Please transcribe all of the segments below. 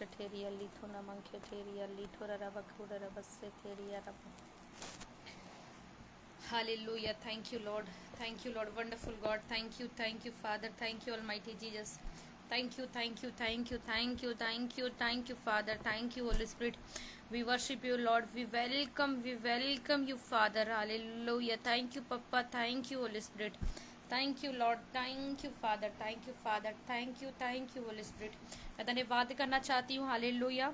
Sheteria Lituna Manketeria Litura Rabakura Rabaseteria Rabba. Hallelujah. Thank you, Lord. Thank you, Lord. Wonderful God. Thank you, Father. Thank you, Almighty Jesus. Thank you, thank you, thank you, thank you, thank you, thank you, Father. Thank you, Holy Spirit. We worship you, Lord. We welcome you, Father. Hallelujah. Thank you, Papa. Thank you, Holy Spirit. Thank you, Lord. Thank you, Father. Thank you, Father. Thank you, Holy Spirit. मैं धन्यवाद करना चाहती हूँ. Hallelujah.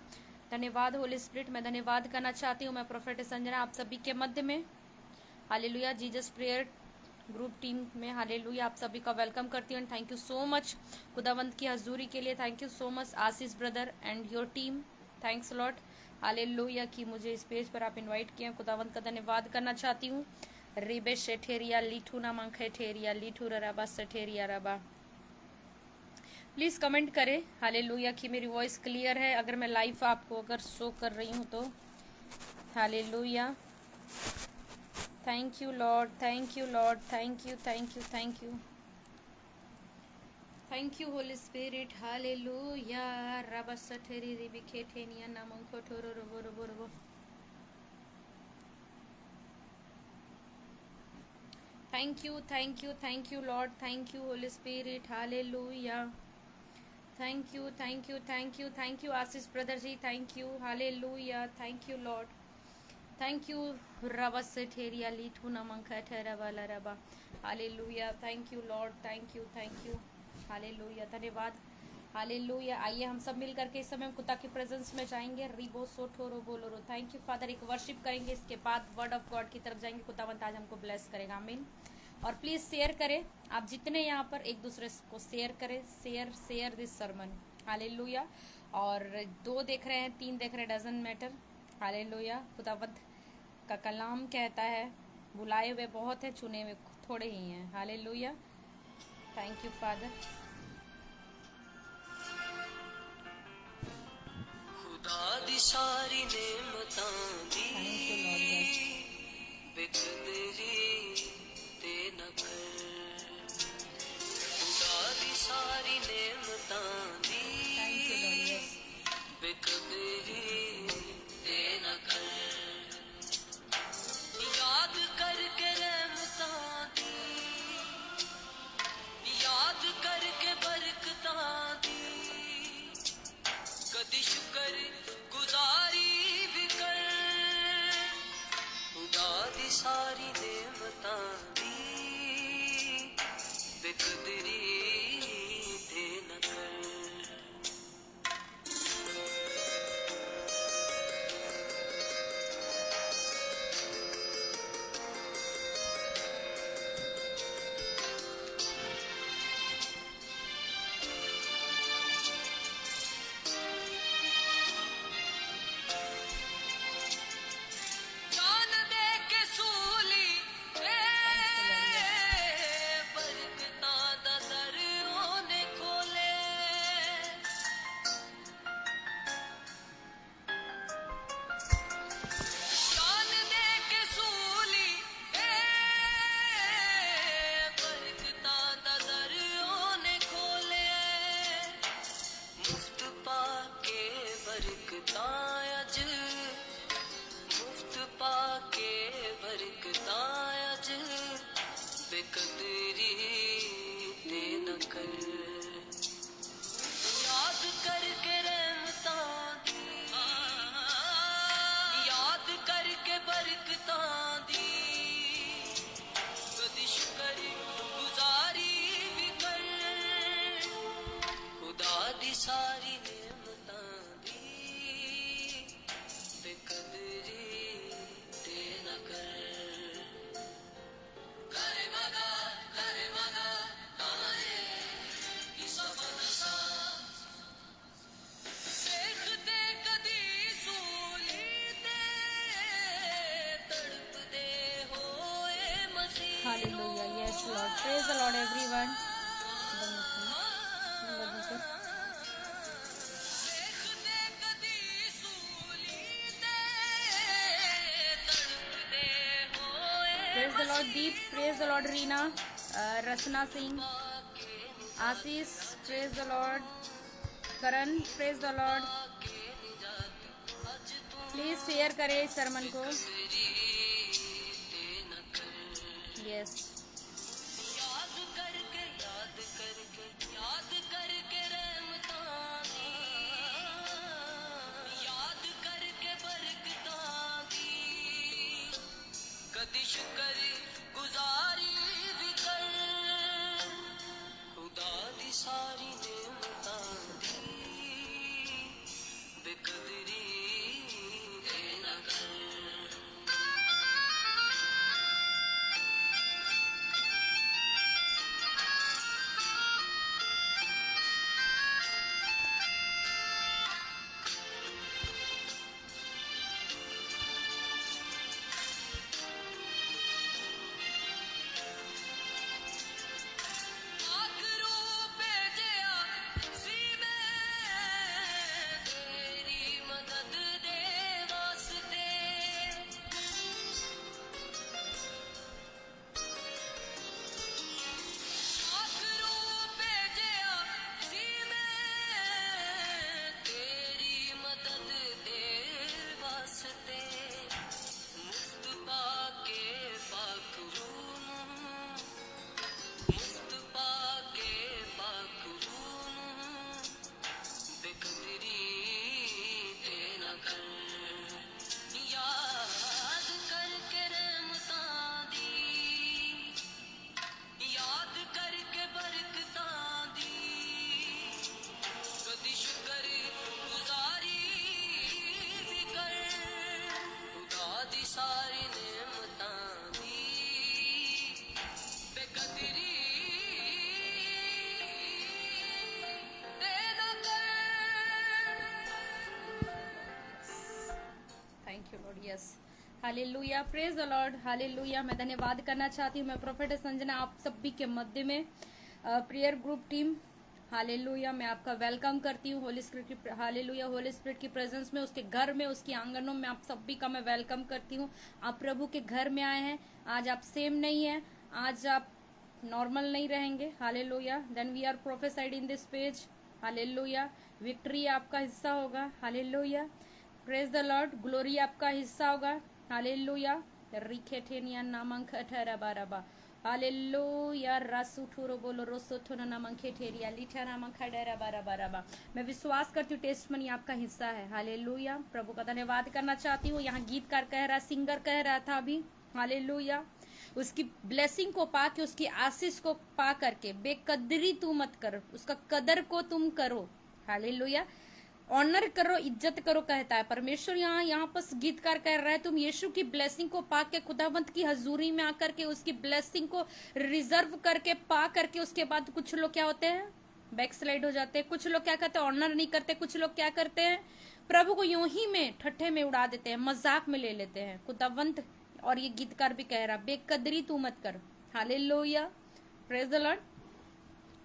धन्यवाद Holi spirit. मैं धन्यवाद करना चाहती हूँ. मैं प्रोफेट संजना आप सभी के मध्य में hallelujah Jesus prayer group team में हालेलुया आप सभी का वेलकम करती हूँ. थैंक यू सो मच खुदावंत की हजूरी के लिए. Thank you so much Ashish brother and your team. Thanks Lord hallelujah कि मुझे इस पेज पर आप इनवाइट किए. खुदावंत का धन्यवाद करना चाहती हूँ. रिबे शेठेरिया लीठू ना मंखेठेरिया लीठू रबा सेठेरिया रबा. प्लीज कमेंट करें हालेलुया कि मेरी वॉइस क्लियर है. अगर मैं लाइव आपको अगर शो कर रही हूँ तो hallelujah. Thank you, Lord. Thank you, Lord. Thank you, thank you, thank you. Thank you, Holy Spirit. Hallelujah. Rabasateri ribiketenia namonkotoro robo robo robo. Thank you, thank you, thank you, Lord. Thank you, Holy Spirit. Hallelujah. Thank you, thank you, thank you, thank you, Ashish brother ji. Thank you. Hallelujah. Thank you, Lord. Thank you, Rabaseteria Lituna Mankatera Valaraba. Hallelujah. Thank you, Lord. Thank you, thank you. Hallelujah. धन्यवाद. Hallelujah. आइए हम सब मिल करके इस समय खुदा की presence में जाएंगे. रिबो सोठोरो बोलोरो. Thank you Father. एक वर्शिप करेंगे. इसके बाद वर्ड ऑफ गॉड की तरफ जाएंगे. खुदावंत आज हमको ब्लेस करेगा. आमीन. और प्लीज शेयर करें. आप जितने यहाँ पर एक दूसरे को शेयर करें. Share this sermon. हालेलुया. और 2 देख रहे हैं 3 देख रहे हैं डजंट मैटर. हालेलुया. खुदावंत का कलाम कहता है बुलाए हुए बहुत है, चुने हुए थोड़े ही हैं. हालेलुया. Thank you father. खुदा दी सारी नेमतां दी बिकदरी ते न कर. खुदा दी सारी नेमतां दी बिकदरी ते न कर. याद करके रहमतां दी, याद करके बरकतां दी, कदी शुक्र गुजारी भी कर. खुदा दी सारी नेमतां दी बेकदरी ते न कर. बेकदरी ते न कर. याद करके रहमतां दी, याद करके बरकतां दी, कदी शुक्र गुजारी भी कर. खुदा दी सारी नेमतां दी बेकदरी ते न कर. Hallelujah. Yes, Lord. Praise the Lord, everyone. Praise the Lord, Deep. Praise the Lord, Reena. Rasna Singh. Ashish. Praise the Lord. Karan. Praise the Lord. Please share करें इस सरमन को। यस, याद करके रहमतां दी, याद करके बरकतां दी, कदी शुक्र गुजारी भी कर, खुदा दी सारी नेमतां दी, बेकदरी ते ना कर। आखरू भेजिया सी मैं तेरी मदद दे वास्ते, आखरू भेजिया सी मैं तेरी मदद दे वास्ते, मुस्तफा के पाकरू मुस्तफा के पाकरू बेकदरी ते ना कर, याद करके रहमतां दी, याद करके बरकतां दी, कदी शुक्र गुजारी भी कर, खुदा दी सारी नेमतां दी, बेकदरी ते ना कर। Thank you Lord. Yes, hallelujah, praise the Lord, hallelujah. मैं धन्यवाद करना चाहती हूँ, मैं प्रोफेट संजना आप सभी के मध्य में प्रेयर ग्रुप टीम, हालेलुया, मैं आपका वेलकम करती हूँ होली स्पिरिट की, हालेलुया, होली स्पिरिट की प्रेजेंस में, उसके घर में, उसके आंगनों में आप सभी का मैं वेलकम करती हूँ। आप प्रभु के घर में आए हैं, आज आप सेम नहीं है, आज आप नॉर्मल नहीं रहेंगे, hallelujah. Then we are prophesied in this page, hallelujah. Victory आपका हिस्सा होगा, hallelujah, praise the Lord. Glory आपका हिस्सा होगा, हालेलुया। रिखेठेनिया नामंख अठरबारबा, हालेलुया। रासुठुरो बोलो रोसोथुना नामंखेठेरिया लिठा नामंख अठरबारबा। मैं विश्वास करती हूँ टेस्टमनी आपका हिस्सा है, हालेलुया। प्रभु का धन्यवाद करना चाहती हूँ। यहाँ गीतकार कह रहा, सिंगर कह रहा था अभी, हालेलुया, उसकी ब्लेसिंग को पा के, उसकी आशीष को पा करके बेकदरी तू मत कर, उसका कदर को तुम करो, हालेलुया, ऑनर करो, इज्जत करो, कहता है परमेश्वर। यहाँ पर गीतकार कह रहा है तुम यीशु की ब्लेसिंग को पा के, खुदावंत की हजूरी में आकर के उसकी ब्लेसिंग को रिजर्व करके पा करके, उसके बाद कुछ लोग क्या होते हैं, बैक स्लाइड हो जाते हैं। कुछ लोग क्या करते हैं, ऑनर नहीं करते। कुछ लोग क्या करते हैं, प्रभु को यूं ही में ठट्ठे में उड़ा देते हैं, मजाक में ले लेते हैं, खुदावंत। और ये गीतकार भी कह रहा, बेकदरी तू मत कर, हालेलुया, प्रेज द लॉर्ड।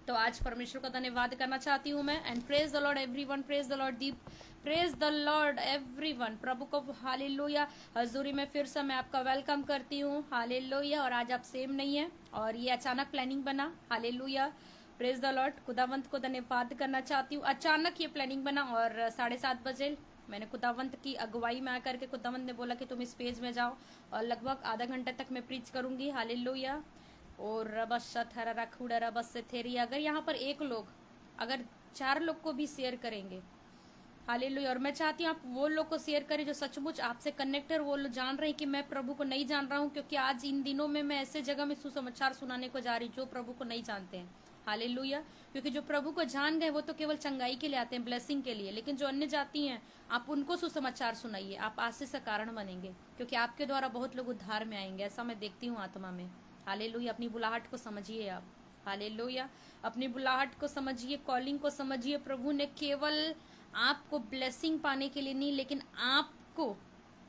तो आज परमेश्वर का धन्यवाद करना चाहती हूँ मैं। And praise the Lord everyone, praise the Lord Deep, praise the Lord everyone. प्रभु को हालेलुया हजूरी में फिर से मैं आपका वेलकम करती हूँ, हालेलुया। और आज आप सेम नहीं है, और ये अचानक प्लानिंग बना, हालेलुया, प्रेज द लॉर्ड। खुदावंत को धन्यवाद करना चाहती हूँ, अचानक ये प्लानिंग बना। और 7:30 बजे मैंने खुदावंत की अगुवाई में आकर के, खुदावंत ने बोला कि तुम इस पेज में जाओ, और लगभग आधा घंटे तक मैं प्रीच करूंगी, हालेलुया। और रबस थेरी, अगर यहाँ पर एक लोग, अगर 4 लोग को भी शेयर करेंगे, हालेलुया। और मैं चाहती हूँ आप वो लोग को शेयर करें जो सचमुच आपसे कनेक्ट है, वो लोग जान रहे हैं कि मैं प्रभु को नहीं जान रहा हूँ, क्योंकि आज इन दिनों में मैं ऐसे जगह में सुसमाचार सुनाने को जा रही हूँ जो प्रभु को नहीं जानते हैं, हालेलुया। क्योंकि जो प्रभु को जान गए वो तो केवल चंगाई के लिए आते हैं, ब्लेसिंग के लिए, लेकिन जो अन्य जाति हैं आप उनको सुसमाचार सुनाइए, आप आशीष का कारण बनेंगे, क्योंकि आपके द्वारा बहुत लोग उद्धार में आएंगे, ऐसा मैं देखती हूँ आत्मा में, हालेलुया। अपनी बुलाहट को समझिए आप, हालेलुया, अपनी बुलाहट को समझिए, कॉलिंग को समझिए। प्रभु ने केवल आपको ब्लेसिंग पाने के लिए नहीं, लेकिन आपको,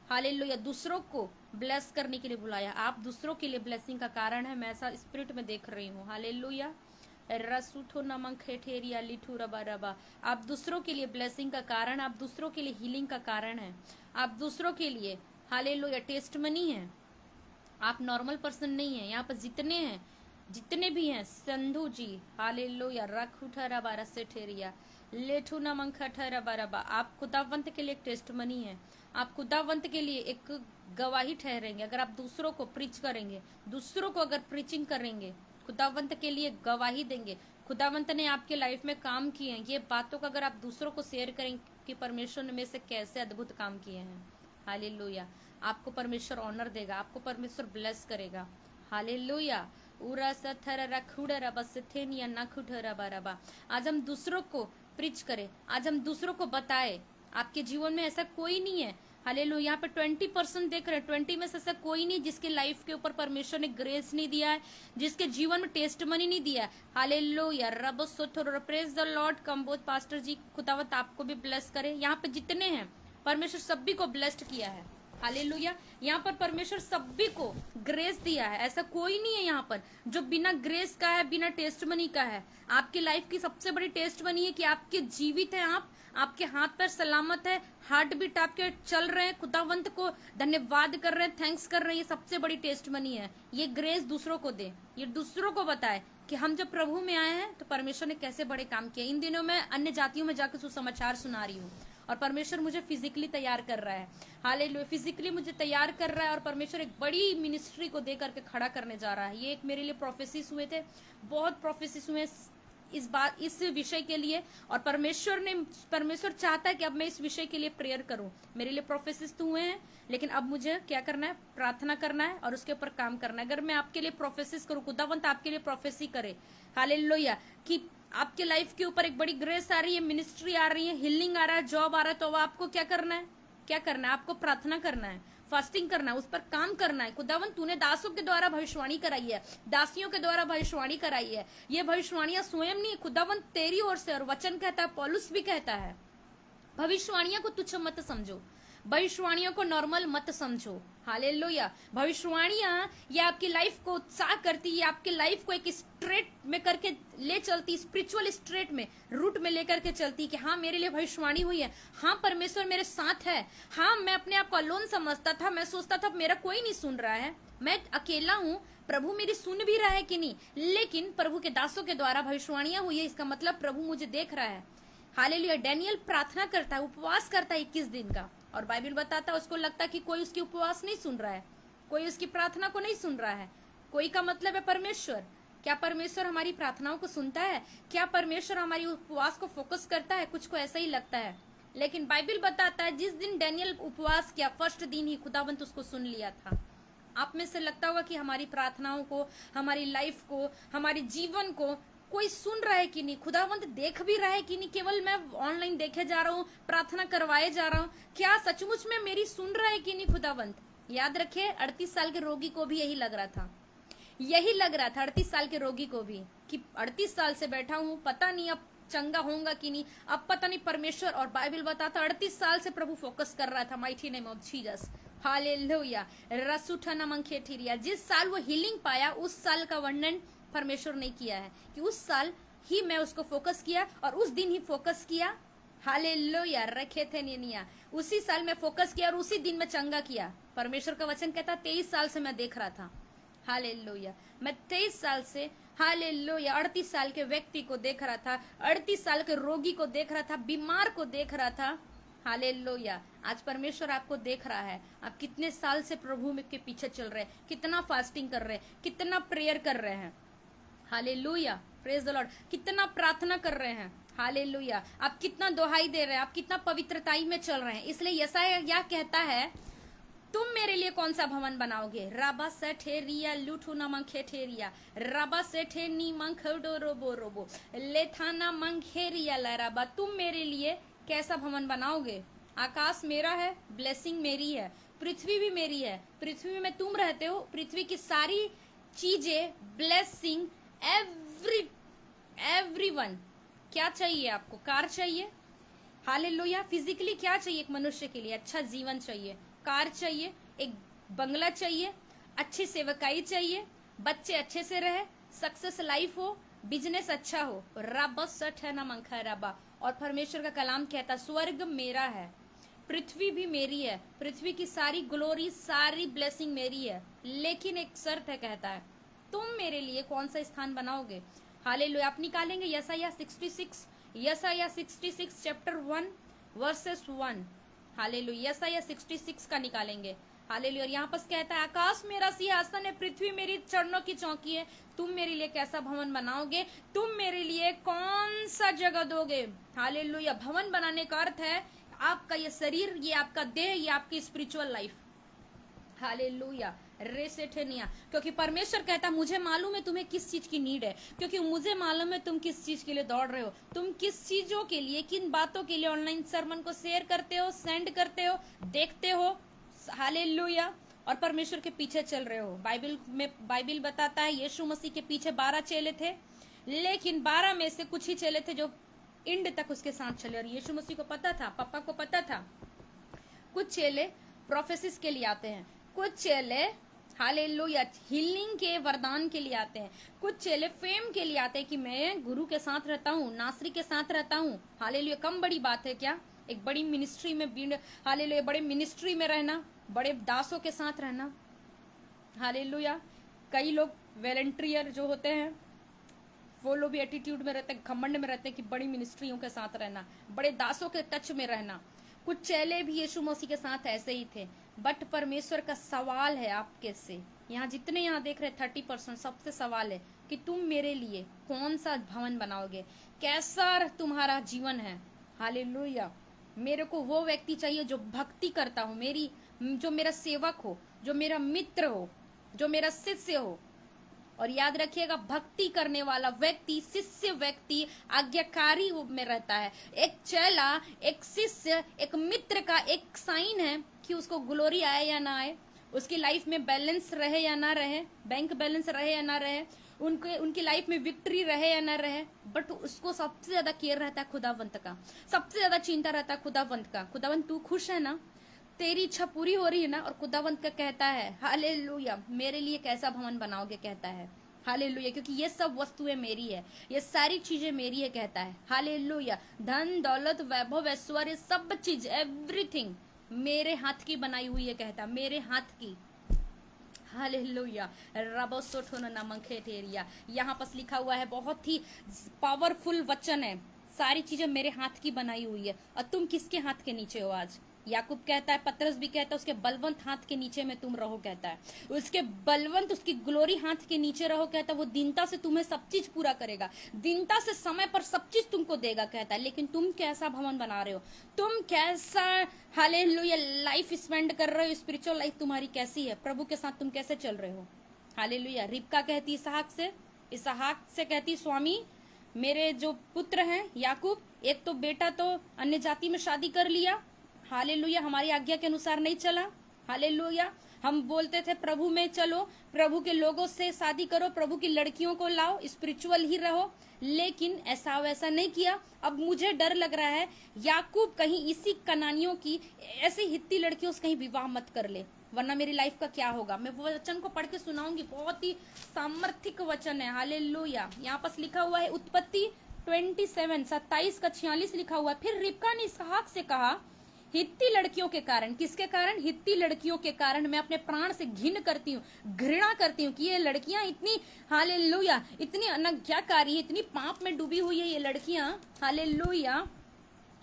हालेलुया, दूसरों को ब्लेस करने के लिए बुलाया। आप दूसरों के लिए ब्लेसिंग का कारण है, मैं ऐसा स्पिरिट में देख रही हूँ, हालेलुया। रसूठो नमक खेठेरिया लिठू रबा रबा, आप दूसरों के लिए ब्लेसिंग का कारण, आप दूसरों के लिए हीलिंग का कारण है, आप दूसरों के लिए, हालेलुया, टेस्टमनी है। आप नॉर्मल पर्सन नहीं है। यहाँ पर जितने हैं, जितने भी हैं, संधु जी, हालेलुया, रखूठा रबा रसेठेरिया, लेठू ना मंखा ठहरा रबा। आप खुदावंत के लिए एक टेस्टमनी है, आप खुदावंत के लिए एक गवाही ठहरेंगे। अगर आप दूसरों को प्रीच करेंगे, दूसरों को अगर प्रीचिंग करेंगे, खुदावंत के लिए गवाही देंगे, खुदावंत ने आपके लाइफ में काम किए हैं, ये बातों का अगर आप दूसरों को शेयर करेंगे कि परमेश्वर ने में से कैसे अद्भुत काम किए हैं, हालेलुया, आपको परमेश्वर ऑनर देगा, आपको परमेश्वर ब्लेस करेगा। हालेलुया। उरा सथर रखुड़ रबा सिथेनिया नखुठ रबा रबा। आज हम दूसरों को प्रीच करें, आज हम दूसरों को बताएं। आपके जीवन में ऐसा कोई नहीं है, हालेलुया, यहाँ पे 20% देख रहे हैं, 20 में से ऐसा कोई नहीं जिसके लाइफ के ऊपर परमेश्वर ने ग्रेस नहीं दिया है, जिसके जीवन में टेस्टमनी नहीं दिया है। हालेलुया, रब सोथर praise the Lord. Kamboj pastor ji, खुदावत आपको भी ब्लेस करे। यहाँ पे जितने हैं परमेश्वर सभी को ब्लेस्ड किया है। हालेलुया, यहाँ पर परमेश्वर सभी को ग्रेस दिया है, ऐसा कोई नहीं है यहाँ पर जो बिना ग्रेस का है, बिना टेस्टमनी का है। आपकी लाइफ की सबसे बड़ी टेस्टमनी है कि आपके जीवित हैं, आपके हाथ पैर सलामत है, हार्ट बीट आपके चल रहे हैं, खुदावंत को धन्यवाद कर रहे हैं, थैंक्स कर रहे हैं, ये सबसे बड़ी टेस्टमनी है। ये ग्रेस दूसरों को दे, ये दूसरों को बताए कि हम जब प्रभु में आए हैं तो परमेश्वर ने कैसे बड़े काम किए। इन दिनों मैं अन्य जातियों में जाकर सुसमाचार सुना रही हूँ और परमेश्वर मुझे फिजिकली तैयार कर रहा है। हालेलुया, फिजिकली मुझे तैयार कर रहा है और परमेश्वर एक बड़ी मिनिस्ट्री को दे करके खड़ा करने जा रहा है। ये एक मेरे लिए प्रोफेसिस हुए थे, बहुत प्रोफेसिस हुए इस विषय के लिए, और परमेश्वर चाहता है कि अब मैं इस विषय के लिए प्रेयर करूं। मेरे लिए प्रोफेसिस तो हुए हैं, लेकिन अब मुझे क्या करना है, प्रार्थना करना है और उसके ऊपर काम करना है। अगर मैं आपके लिए प्रोफेसिस करूं, खुदावंत आपके लिए प्रोफेसी करे, हालेलुया, कि आपके लाइफ के ऊपर एक बड़ी ग्रेस आ रही है, मिनिस्ट्री आ रही है, हीलिंग आ रहा है, जॉब आ रहा है, तो आपको क्या करना है, क्या करना है, आपको प्रार्थना करना है, फास्टिंग करना है, उस पर काम करना है। खुदावंत तूने दासों के द्वारा भविष्यवाणी कराई है, दासियों के द्वारा भविष्यवाणी कराई है। ये भविष्यवाणियां स्वयं नहीं, खुदावंत तेरी ओर से, और वचन कहता है, पौलुस भी कहता है, भविष्यवाणियों को तुच्छ मत समझो, भविष्यवाणियों को नॉर्मल मत समझो। हालेलुया, भविष्यवाणियां ये आपकी लाइफ को उत्साह करती है, आपकी लाइफ को एक स्ट्रेट में करके ले चलती, स्पिरिचुअल स्ट्रेट में, रूट में लेकर के चलती कि हाँ मेरे लिए भविष्यवाणी हुई है, हाँ परमेश्वर मेरे साथ है। हाँ, मैं अपने आप को अलोन समझता था, मैं सोचता था मेरा कोई नहीं सुन रहा है, मैं अकेला हूँ, प्रभु मेरी सुन भी रहा है कि नहीं, लेकिन प्रभु के दासों के द्वारा भविष्यवाणियां हुई है, इसका मतलब प्रभु मुझे देख रहा है। हालेलुया, डैनियल प्रार्थना करता है, उपवास करता है 21 दिन का, और बाइबल बताता है उसको लगता है कि कोई उसकी उपवास नहीं सुन रहा है, कोई उसकी प्रार्थना को नहीं सुन रहा है। कोई का मतलब है परमेश्वर। क्या परमेश्वर हमारी प्रार्थनाओं को सुनता है? क्या परमेश्वर हमारी उपवास को फोकस करता है? कुछ को ऐसा ही लगता है, लेकिन बाइबल बताता है जिस दिन डैनियल उपवास किया, फर्स्ट दिन ही खुदावंत उसको सुन लिया था। आप में से लगता होगा कि हमारी प्रार्थनाओं को, हमारी लाइफ को, हमारे जीवन को कोई सुन रहा है कि नहीं, खुदावंत देख भी रहा है कि नहीं, केवल मैं ऑनलाइन देखे जा रहा हूँ, प्रार्थना करवाए जा रहा हूँ, क्या सचमुच में मेरी सुन रहा है कि नहीं खुदावंत? याद रखे, 38 साल के रोगी को भी यही लग रहा था, यही लग रहा था 38 साल के रोगी को भी, कि 38 साल से बैठा हूँ, पता नहीं अब चंगा होगा कि नहीं, अब पता नहीं परमेश्वर। और बाइबल बताता 38 साल से प्रभु फोकस कर रहा था, mighty name of Jesus, hallelujah. रसूठना मंखेठिरिया, जिस साल वो हीलिंग पाया उस साल का वर्णन परमेश्वर ने किया है कि उस साल ही मैं उसको फोकस किया और उस दिन ही फोकस किया। हालेलुया, रखे थे निनिया, उसी साल में फोकस किया और उसी दिन में चंगा किया। परमेश्वर का वचन कहता 23 साल से मैं देख रहा था, हालेलुया, मैं 23 साल से, हालेलुया, 38 साल के व्यक्ति को देख रहा था, 38 साल के रोगी को देख रहा था, बीमार को देख रहा था। हालेलुया, आज परमेश्वर आपको देख रहा है, आप कितने साल से प्रभु के पीछे चल रहे हैं, कितना फास्टिंग कर रहे हैं, कितना प्रेयर कर रहे हैं। हालेलुया, प्रेज द लॉर्ड, कितना प्रार्थना कर रहे हैं। हालेलुया, आप कितना दोहाई दे रहे हैं, आप कितना पवित्रताई में चल रहे हैं। इसलिए यशायाह कहता है, तुम मेरे लिए कौन सा भवन बनाओगे? राबा सेठेरिया लुठुना मंखेठेरिया, राबा सेठे नी मंखडो रोबो रोबो लेथाना मंखेरिया लराबा, तुम मेरे लिए कैसा भवन बनाओगे? आकाश मेरा है, ब्लेसिंग मेरी है, पृथ्वी भी मेरी है, पृथ्वी में तुम रहते हो, पृथ्वी की सारी चीजें, ब्लेसिंग, एवरीवन। क्या चाहिए आपको? कार चाहिए, हालेलुया। फिजिकली क्या चाहिए एक मनुष्य के लिए? अच्छा जीवन चाहिए, कार चाहिए, एक बंगला चाहिए, अच्छी सेवकाई चाहिए, बच्चे अच्छे से रहे, सक्सेस लाइफ हो, बिजनेस अच्छा हो। रब सठ है ना मंखा रबा। और परमेश्वर का कलाम कहता स्वर्ग मेरा है, पृथ्वी भी मेरी है, पृथ्वी की सारी ग्लोरी, सारी ब्लेसिंग मेरी है, लेकिन एक शर्त है, कहता है तुम मेरे लिए कौन सा स्थान बनाओगे? हालेलुया, आप निकालेंगे यशायाह 66, यसाया 66 चैप्टर 1 वर्सेस 1। हालेलुया। यसाया 66 का निकालेंगे। हालेलुया। और यहाँ पर कहता है, आकाश मेरा सिंहासन है, पृथ्वी मेरी चरणों की चौकी है। तुम मेरे लिए कैसा भवन बनाओगे? तुम मेरे लिए कौन सा जगह दोगे? हालेलुया। भवन बनाने का अर्थ है आपका ये शरीर, ये आपका देह, ये आपकी स्पिरिचुअल लाइफ। हालेलुया। रेसेठेनिया। क्योंकि परमेश्वर कहता मुझे मालूम है तुम्हें किस चीज की नीड है, क्योंकि मुझे मालूम है तुम किस चीज के लिए दौड़ रहे हो, तुम किस चीजों के लिए, किन बातों के लिए ऑनलाइन सरमन को शेयर करते हो, सेंड करते हो, देखते हो। हालेलुया। और परमेश्वर के पीछे चल रहे हो। बाइबल बताता है यीशु मसीह के पीछे 12 चेले थे, लेकिन 12 में से कुछ ही चेले थे जो एंड तक उसके साथ चले। और यीशु मसीह को पता था, पापा को पता था, कुछ चेले प्रोफेसिस के लिए आते हैं, कुछ चेले हालेलुया हीलिंग के वरदान के लिए आते हैं, कुछ चेले फेम के लिए आते हैं कि मैं गुरु के साथ रहता हूँ, नासरी के साथ रहता हूँ। हालेलुया। कम बड़ी बात है क्या? एक बड़ी मिनिस्ट्री में हालेलुया, बड़े मिनिस्ट्री में रहना, बड़े दासों के साथ रहना। हालेलुया। कई लोग वॉलंटियर जो होते हैं वो लोग भी एटीट्यूड में रहते हैं, घमंड में रहते हैं कि बड़ी मिनिस्ट्रियों के साथ रहना, बड़े दासों के टच में रहना। कुछ चेले भी यीशु मसीह के साथ ऐसे ही थे। बट परमेश्वर का सवाल है आपके से, यहाँ जितने यहाँ देख रहे 30% सबसे सवाल है कि तुम मेरे लिए कौन सा भवन बनाओगे, कैसा तुम्हारा जीवन है। हालेलुया। मेरे को वो व्यक्ति चाहिए जो भक्ति करता हो, जो मेरा सेवक हो, जो मेरा मित्र हो, जो मेरा शिष्य हो। और याद रखिएगा, भक्ति करने वाला व्यक्ति, शिष्य व्यक्ति आज्ञाकारी में रहता है। एक चेला, एक शिष्य, एक मित्र का एक साइन है कि उसको ग्लोरी आए या ना आए, उसकी लाइफ में बैलेंस रहे या ना रहे, बैंक बैलेंस रहे या ना रहे, उनकी लाइफ में विक्ट्री रहे या ना रहे, बट उसको सबसे ज्यादा केयर रहता है खुदावंत का, सबसे ज्यादा चिंता रहता है खुदावंत का। खुदावंत तू खुश है ना, तेरी इच्छा पूरी हो रही है ना? और खुदावंत का कहता है हालेलुया मेरे लिए कैसा भवन बनाओगे, कहता है हालेलुया, क्योंकि ये सब वस्तुएं मेरी है, ये सारी चीजें मेरी है, कहता है हालेलुया। धन दौलत वैभव ऐश्वर्य सब चीज, एवरीथिंग मेरे हाथ की बनाई हुई है, कहता मेरे हाथ की। हालेलुया। रबोसोठोन नमखेटेरिया। यहाँ पर लिखा हुआ है, बहुत ही पावरफुल वचन है, सारी चीजें मेरे हाथ की बनाई हुई है। और तुम किसके हाथ के नीचे हो आज? याकूब कहता है, पतरस भी कहता है, उसके बलवंत हाथ के नीचे में तुम रहो, कहता है उसके बलवंत, उसकी ग्लोरी हाथ के नीचे रहो, कहता है वो दीनता से तुम्हें सब चीज पूरा करेगा, दीनता से समय पर सब चीज तुमको देगा, कहता है। लेकिन तुम कैसा भवन बना रहे हो, तुम कैसा हालेलुया लाइफ स्पेंड कर रहे हो, स्पिरिचुअल लाइफ तुम्हारी कैसी है, प्रभु के साथ तुम कैसे चल रहे हो। हालेलुया। रिबका कहती इसहाक से कहती, स्वामी मेरे जो पुत्र हैं याकूब, एक तो बेटा तो अन्य जाति में शादी कर लिया, हालेलुया, हमारी आज्ञा के अनुसार नहीं चला। हालेलुया। हम बोलते थे प्रभु में चलो, प्रभु के लोगों से शादी करो, प्रभु की लड़कियों को लाओ, स्पिरिचुअल ही रहो, लेकिन ऐसा वैसा नहीं किया। अब मुझे डर लग रहा है याकूब कहीं इसी कनानियों की, ऐसी हित्ती लड़कियों से कहीं विवाह मत कर ले, वरना मेरी लाइफ का क्या होगा। मैं वो वचन को पढ़ के सुनाऊंगी, बहुत ही सामर्थिक वचन है। हालेलुया। यहाँ पर लिखा हुआ है उत्पत्ति 27 का 46 लिखा हुआ है, फिर रिबका ने इसहाक से कहा, हित्ती लड़कियों के कारण, किसके कारण? हित्ती लड़कियों के कारण मैं अपने प्राण से घिन करती हूँ, घृणा करती हूँ कि ये लड़कियां इतनी हालेलुया, इतनी अनज्ञाकारी, इतनी पाप में डूबी हुई है ये लड़कियां। हालेलुया।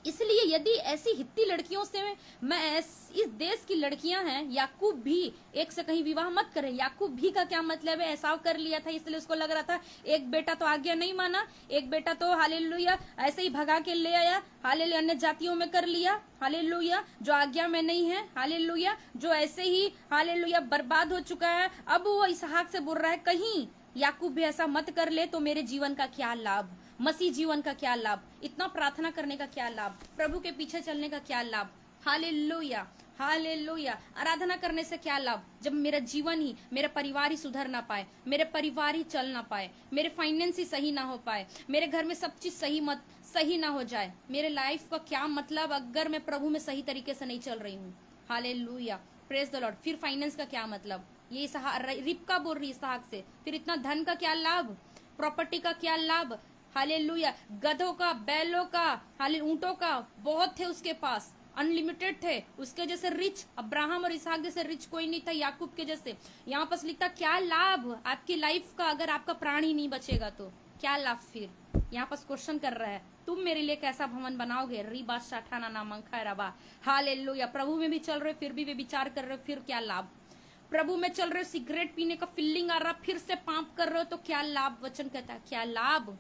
इसलिए यदि ऐसी हित्ती लड़कियों से मैं इस देश की लड़कियां हैं, याकूब भी एक से कहीं विवाह मत करें। याकूब भी का क्या मतलब है? ऐसा कर लिया था, इसलिए उसको लग रहा था एक बेटा तो आज्ञा नहीं माना, एक बेटा तो हालेलुया ऐसे ही भगा के ले आया, हालेलुया अन्य जातियों में कर लिया, हालेलुया जो आज्ञा में नहीं है, हालेलुया जो ऐसे ही हालेलुया बर्बाद हो चुका है। अब वो इसहाक से बोल रहा है कहीं याकूब भी ऐसा मत कर ले तो मेरे जीवन का क्या लाभ, मसीह जीवन का क्या लाभ, इतना प्रार्थना करने का क्या लाभ, प्रभु के पीछे चलने का क्या लाभ। हालेलुया। हालेलुया। आराधना करने से क्या लाभ जब मेरा जीवन ही, मेरा परिवार ही सुधर ना पाए, मेरे परिवार ही चल ना पाए, मेरे फाइनेंस ही सही ना हो पाए, मेरे घर में सब चीज सही ना हो जाए। मेरे लाइफ का क्या मतलब अगर मैं प्रभु में सही तरीके से नहीं चल रही हूँ। हालेलुया। Praise the Lord. फिर फाइनेंस का क्या मतलब, ये रिबका बोल रही इसहाक से, फिर इतना धन का क्या लाभ, प्रॉपर्टी का क्या लाभ। हालेलुया। गधों का, बैलों का, हाले ऊंटों का बहुत थे उसके पास, अनलिमिटेड थे, उसके जैसे रिच अब्राहम और इसहाक जैसे रिच कोई नहीं था याकूब के जैसे। यहाँ पर लिखता क्या लाभ आपकी लाइफ का अगर आपका प्राण ही नहीं बचेगा तो क्या लाभ। फिर यहाँ पर क्वेश्चन कर रहा है तुम मेरे लिए कैसा भवन बनाओगे? रीबा शाठाना नामंखा रबा। हालेलुया। प्रभु में भी चल रहे फिर भी वे विचार कर रहे हो, फिर क्या लाभ? प्रभु में चल रहे हो, सिगरेट पीने का फीलिंग आ रहा, फिर से पाप कर रहे हो तो क्या लाभ? वचन कहता है क्या लाभ?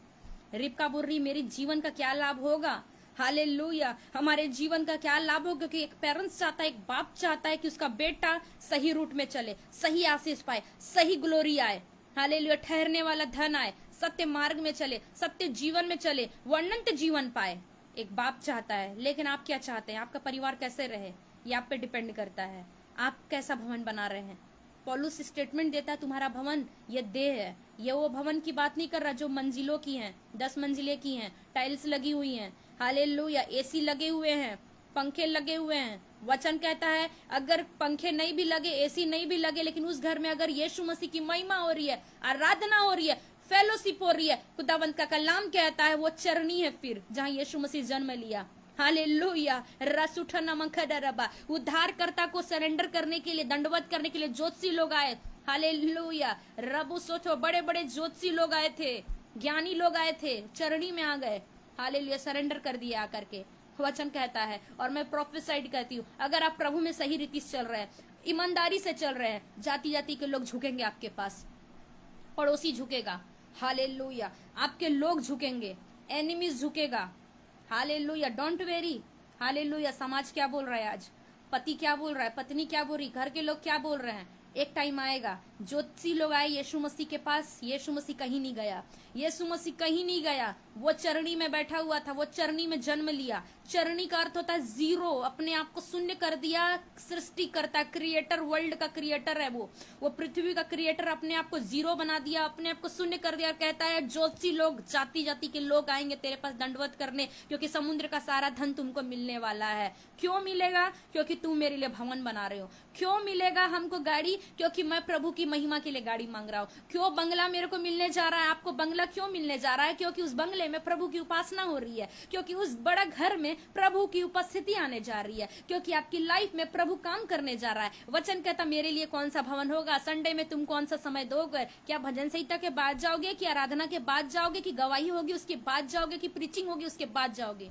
रिबका बोल रही मेरे जीवन का क्या लाभ होगा? हालेलुया। हमारे जीवन का क्या लाभ होगा? क्योंकि एक पेरेंट्स चाहता है, एक बाप चाहता है कि उसका बेटा सही रूट में चले, सही आशीष पाए, सही ग्लोरी आए, हालेलुया, ठहरने वाला धन आए, सत्य मार्ग में चले, सत्य जीवन में चले, वर्णंत जीवन पाए। एक बाप चाहता है। लेकिन आप क्या चाहते हैं? आपका परिवार कैसे रहे ये आप पे डिपेंड करता है। आप कैसा भवन बना रहे हैं? पौलुस स्टेटमेंट देता है तुम्हारा भवन ये देह है। ये वो भवन की बात नहीं कर रहा जो मंजिलों की हैं, 10 मंजिले की हैं, टाइल्स लगी हुई हैं, हालेलुया, एसी लगे हुए हैं, पंखे लगे हुए हैं। वचन कहता है अगर पंखे नहीं भी लगे, एसी नहीं भी लगे, लेकिन उस घर में अगर यीशु मसीह की महिमा हो रही है, आराधना हो रही है, फेलोशिप हो रही है, खुदावंत का कलाम कहता है वो चरनी है फिर जहां यीशु मसीह जन्म लिया। हालेलुया। रसूठा नमखदरबा। उद्धारकर्ता को सरेंडर करने के लिए, दंडवत करने के लिए ज्योतिषी लोग आए। हालेलुया। रबु सोचो, बड़े बड़े ज्योतिषी लोग आए थे, ज्ञानी लोग आए थे, चरणी में आ गए। हालेलुया, सरेंडर कर दिया आकर के। वचन कहता है, और मैं प्रोफेसाइड कहती हूँ, अगर आप प्रभु में सही रीति से चल रहे हैं, ईमानदारी से चल रहे हैं, जाति जाति के लोग झुकेंगे आपके पास, पड़ोसी झुकेगा, हालेलुया, आपके लोग झुकेंगे, एनिमीज झुकेगा, हालेलुया। Don't very, hallelujah. समाज क्या बोल रहा है आज? पति क्या बोल रहा है? पत्नी क्या बोल रही? घर के लोग क्या बोल रहे हैं? एक टाइम आएगा, ज्योतिषी लोग आए यीशु मसीह के पास, यीशु मसीह कहीं नहीं गया, यीशु मसीह कहीं नहीं गया, वो चरणी में बैठा हुआ था, वो चरणी में जन्म लिया। चरणी का अर्थ होता है जीरो, अपने आप को शून्य कर दिया। सृष्टि करता, क्रिएटर, वर्ल्ड का क्रिएटर है वो पृथ्वी का क्रिएटर, अपने आप को जीरो बना दिया, अपने आप को शून्य कर दिया। कहता है ज्योतिषी लोग, जाति जाति के लोग आएंगे तेरे पास दंडवत करने, क्योंकि समुद्र का सारा धन तुमको मिलने वाला है। क्यों मिलेगा? क्योंकि तुम मेरे लिए भवन बना रहे हो। क्यों मिलेगा हमको गाड़ी? क्योंकि मैं प्रभु की महिमा के लिए गाड़ी मांग रहा हूँ। क्यों बंगला मेरे को मिलने जा रहा है? आपको बंगला क्यों मिलने जा रहा है? क्योंकि उस बंगले में प्रभु की उपासना हो रही है, क्योंकि उस बड़ा घर में प्रभु की उपस्थिति आने जा रही है, क्योंकि आपकी लाइफ में प्रभु काम करने जा रहा है। वचन कहता मेरे लिए कौन सा भवन होगा? संडे में तुम कौन सा समय दोगे? क्या भजन संहिता के बाद जाओगे, कि आराधना के बाद जाओगे, कि गवाही होगी उसके बाद जाओगे, कि प्रीचिंग होगी उसके बाद जाओगे?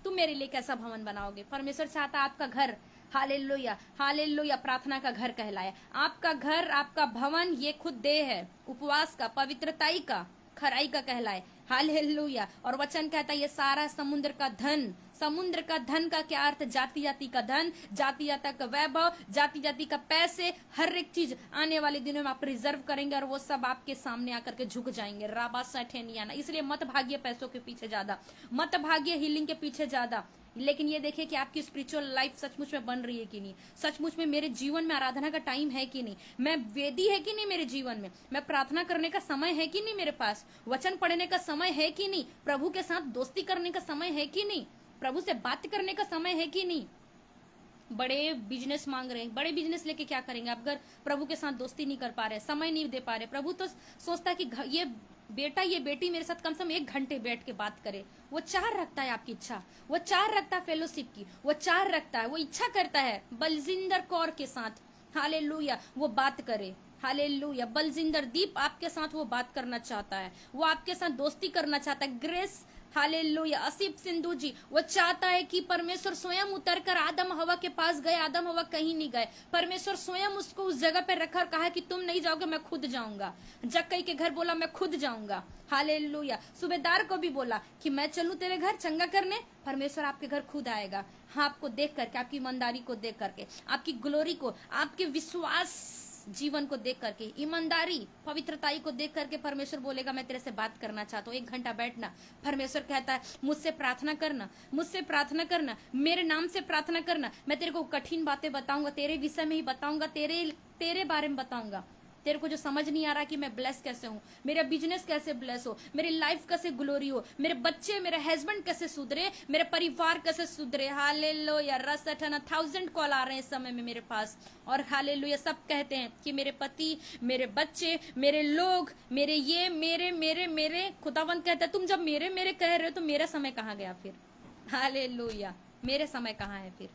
तुम मेरे लिए कैसा भवन बनाओगे? परमेश्वर चाहता आपका घर, हालेलुया, हालेलुया, प्रार्थना का घर कहलाए। आपका घर, आपका भवन, ये खुद देह है, उपवास का, पवित्रताई का, खराई का कहलाए। हालेलुया। और वचन कहता है ये सारा समुद्र का धन, समुद्र का धन का क्या अर्थ? जाति जाति का धन, जाति जाति का वैभव, जाति जाति का पैसे, हर एक चीज आने वाले दिनों में आप रिजर्व करेंगे और वो सब आपके सामने आकर के झुक जाएंगे। राबा सठेनियाना। इसलिए मत भागिए पैसों के पीछे ज्यादा, मत भागिए हीलिंग के पीछे ज्यादा, लेकिन ये देखिए कि आपकी स्पिरिचुअल लाइफ सचमुच में बन रही है कि नहीं, सचमुच में मेरे जीवन में आराधना का टाइम है कि नहीं, मैं वेदी है कि नहीं मेरे जीवन में, मैं प्रार्थना करने का समय है कि नहीं मेरे पास, वचन पढ़ने का समय है कि नहीं, प्रभु के साथ दोस्ती करने का समय है कि नहीं, प्रभु से बात करने का समय है कि नहीं। बड़े बिजनेस मांग रहे हैं, बड़े बिजनेस लेके क्या करेंगे आप अगर प्रभु के साथ दोस्ती नहीं कर पा रहे, समय नहीं दे पा रहे? प्रभु तो सोचता है कि ये बेटा, ये बेटी मेरे साथ कम से कम 1 घंटे बैठ के बात करे। वो चाह रखता है आपकी इच्छा, वो चाह रखता है फेलोशिप की, वो चाह रखता है, वो इच्छा करता है बलजिंदर कौर के साथ, हालेलुया, वो बात करे। हालेलुया। बलजिंदर दीप आपके साथ वो बात करना चाहता है, वो आपके साथ दोस्ती करना चाहता है। ग्रेस, हालेलुया, असीफ सिंधु जी, वो चाहता है कि परमेश्वर स्वयं उतर कर आदम हवा के पास गए, आदम हवा कहीं नहीं गए, परमेश्वर स्वयं उसको उस जगह पे रखा और कहा कि तुम नहीं जाओगे, मैं खुद जाऊंगा। जक्कई के घर बोला मैं खुद जाऊंगा, हालेलुया। सूबेदार को भी बोला कि मैं चलूं तेरे घर चंगा करने, परमेश्वर आपके घर खुद आएगा। हाँ, आपको देख करके, आपकी ईमानदारी को देख करके, आपकी ग्लोरी को, आपके विश्वास जीवन को देख करके, ईमानदारी, पवित्रताई को देख करके परमेश्वर बोलेगा मैं तेरे से बात करना चाहता हूँ, 1 घंटा बैठना। परमेश्वर कहता है मुझसे प्रार्थना करना, मुझसे प्रार्थना करना, मेरे नाम से प्रार्थना करना, मैं तेरे को कठिन बातें बताऊंगा, तेरे विषय में ही बताऊंगा, तेरे बारे में बताऊंगा। तेरे को जो समझ नहीं आ रहा कि मैं ब्लेस कैसे हूँ, मेरा बिजनेस कैसे ब्लेस हो, मेरी लाइफ कैसे ग्लोरी हो, मेरे बच्चे, मेरे हस्बैंड कैसे सुधरे, मेरे परिवार कैसे सुधरे। हालेलुया। रस 1000 कॉल आ रहे हैं इस समय में मेरे पास, और हालेलुया, सब कहते हैं कि मेरे पति, मेरे बच्चे, मेरे लोग, मेरे ये, मेरे खुदावंत कहता है तुम जब मेरे कह रहे हो तो मेरा समय कहाँ गया फिर? हालेलुया। मेरे समय कहाँ है फिर?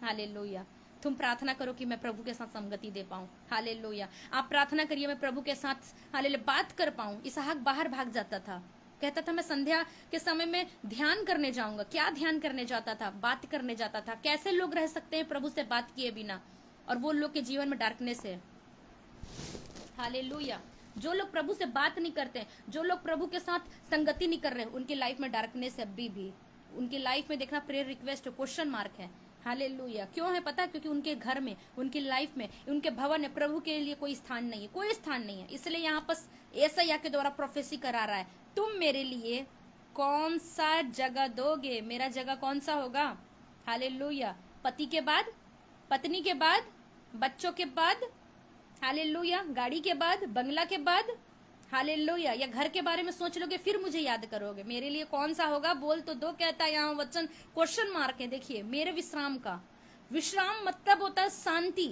हालेलुया। तुम प्रार्थना करो कि मैं प्रभु के साथ संगति दे पाऊं। हालेलुया। आप प्रार्थना करिए मैं प्रभु के साथ हालेलुया बात कर पाऊं। इसहाक बाहर भाग जाता था, कहता था मैं संध्या के समय में ध्यान करने जाऊंगा। क्या ध्यान करने जाता था? बात करने जाता था। कैसे लोग रह सकते हैं प्रभु से बात किए बिना, और वो लोग के जीवन में डार्कनेस है। हालेलुया। जो लोग प्रभु से बात नहीं करते, जो लोग प्रभु के साथ संगति नहीं कर रहे, उनकी लाइफ में डार्कनेस है अभी भी। उनकी लाइफ में देखना प्रेयर रिक्वेस्ट क्वेश्चन मार्क है। हालेलुया। क्यों है पता है? क्योंकि उनके घर में, उनकी लाइफ में, उनके भवन में प्रभु के लिए कोई स्थान नहीं है, कोई स्थान नहीं है। इसलिए यहाँ पर यशायाह के द्वारा प्रोफेसी करा रहा है, तुम मेरे लिए कौन सा जगह दोगे? मेरा जगह कौन सा होगा? हालेलुया। पति के बाद, पत्नी के बाद, बच्चों के बाद, हालेलुया, गाड़ी के बाद, बंगला के बाद, हालेलुया, या घर के बारे में सोच लोगे फिर मुझे याद करोगे। मेरे लिए कौन सा होगा? बोल तो दो, कहता है यहाँ वचन क्वेश्चन मार्क है। देखिए, मेरे विश्राम का, विश्राम मतलब होता है शांति।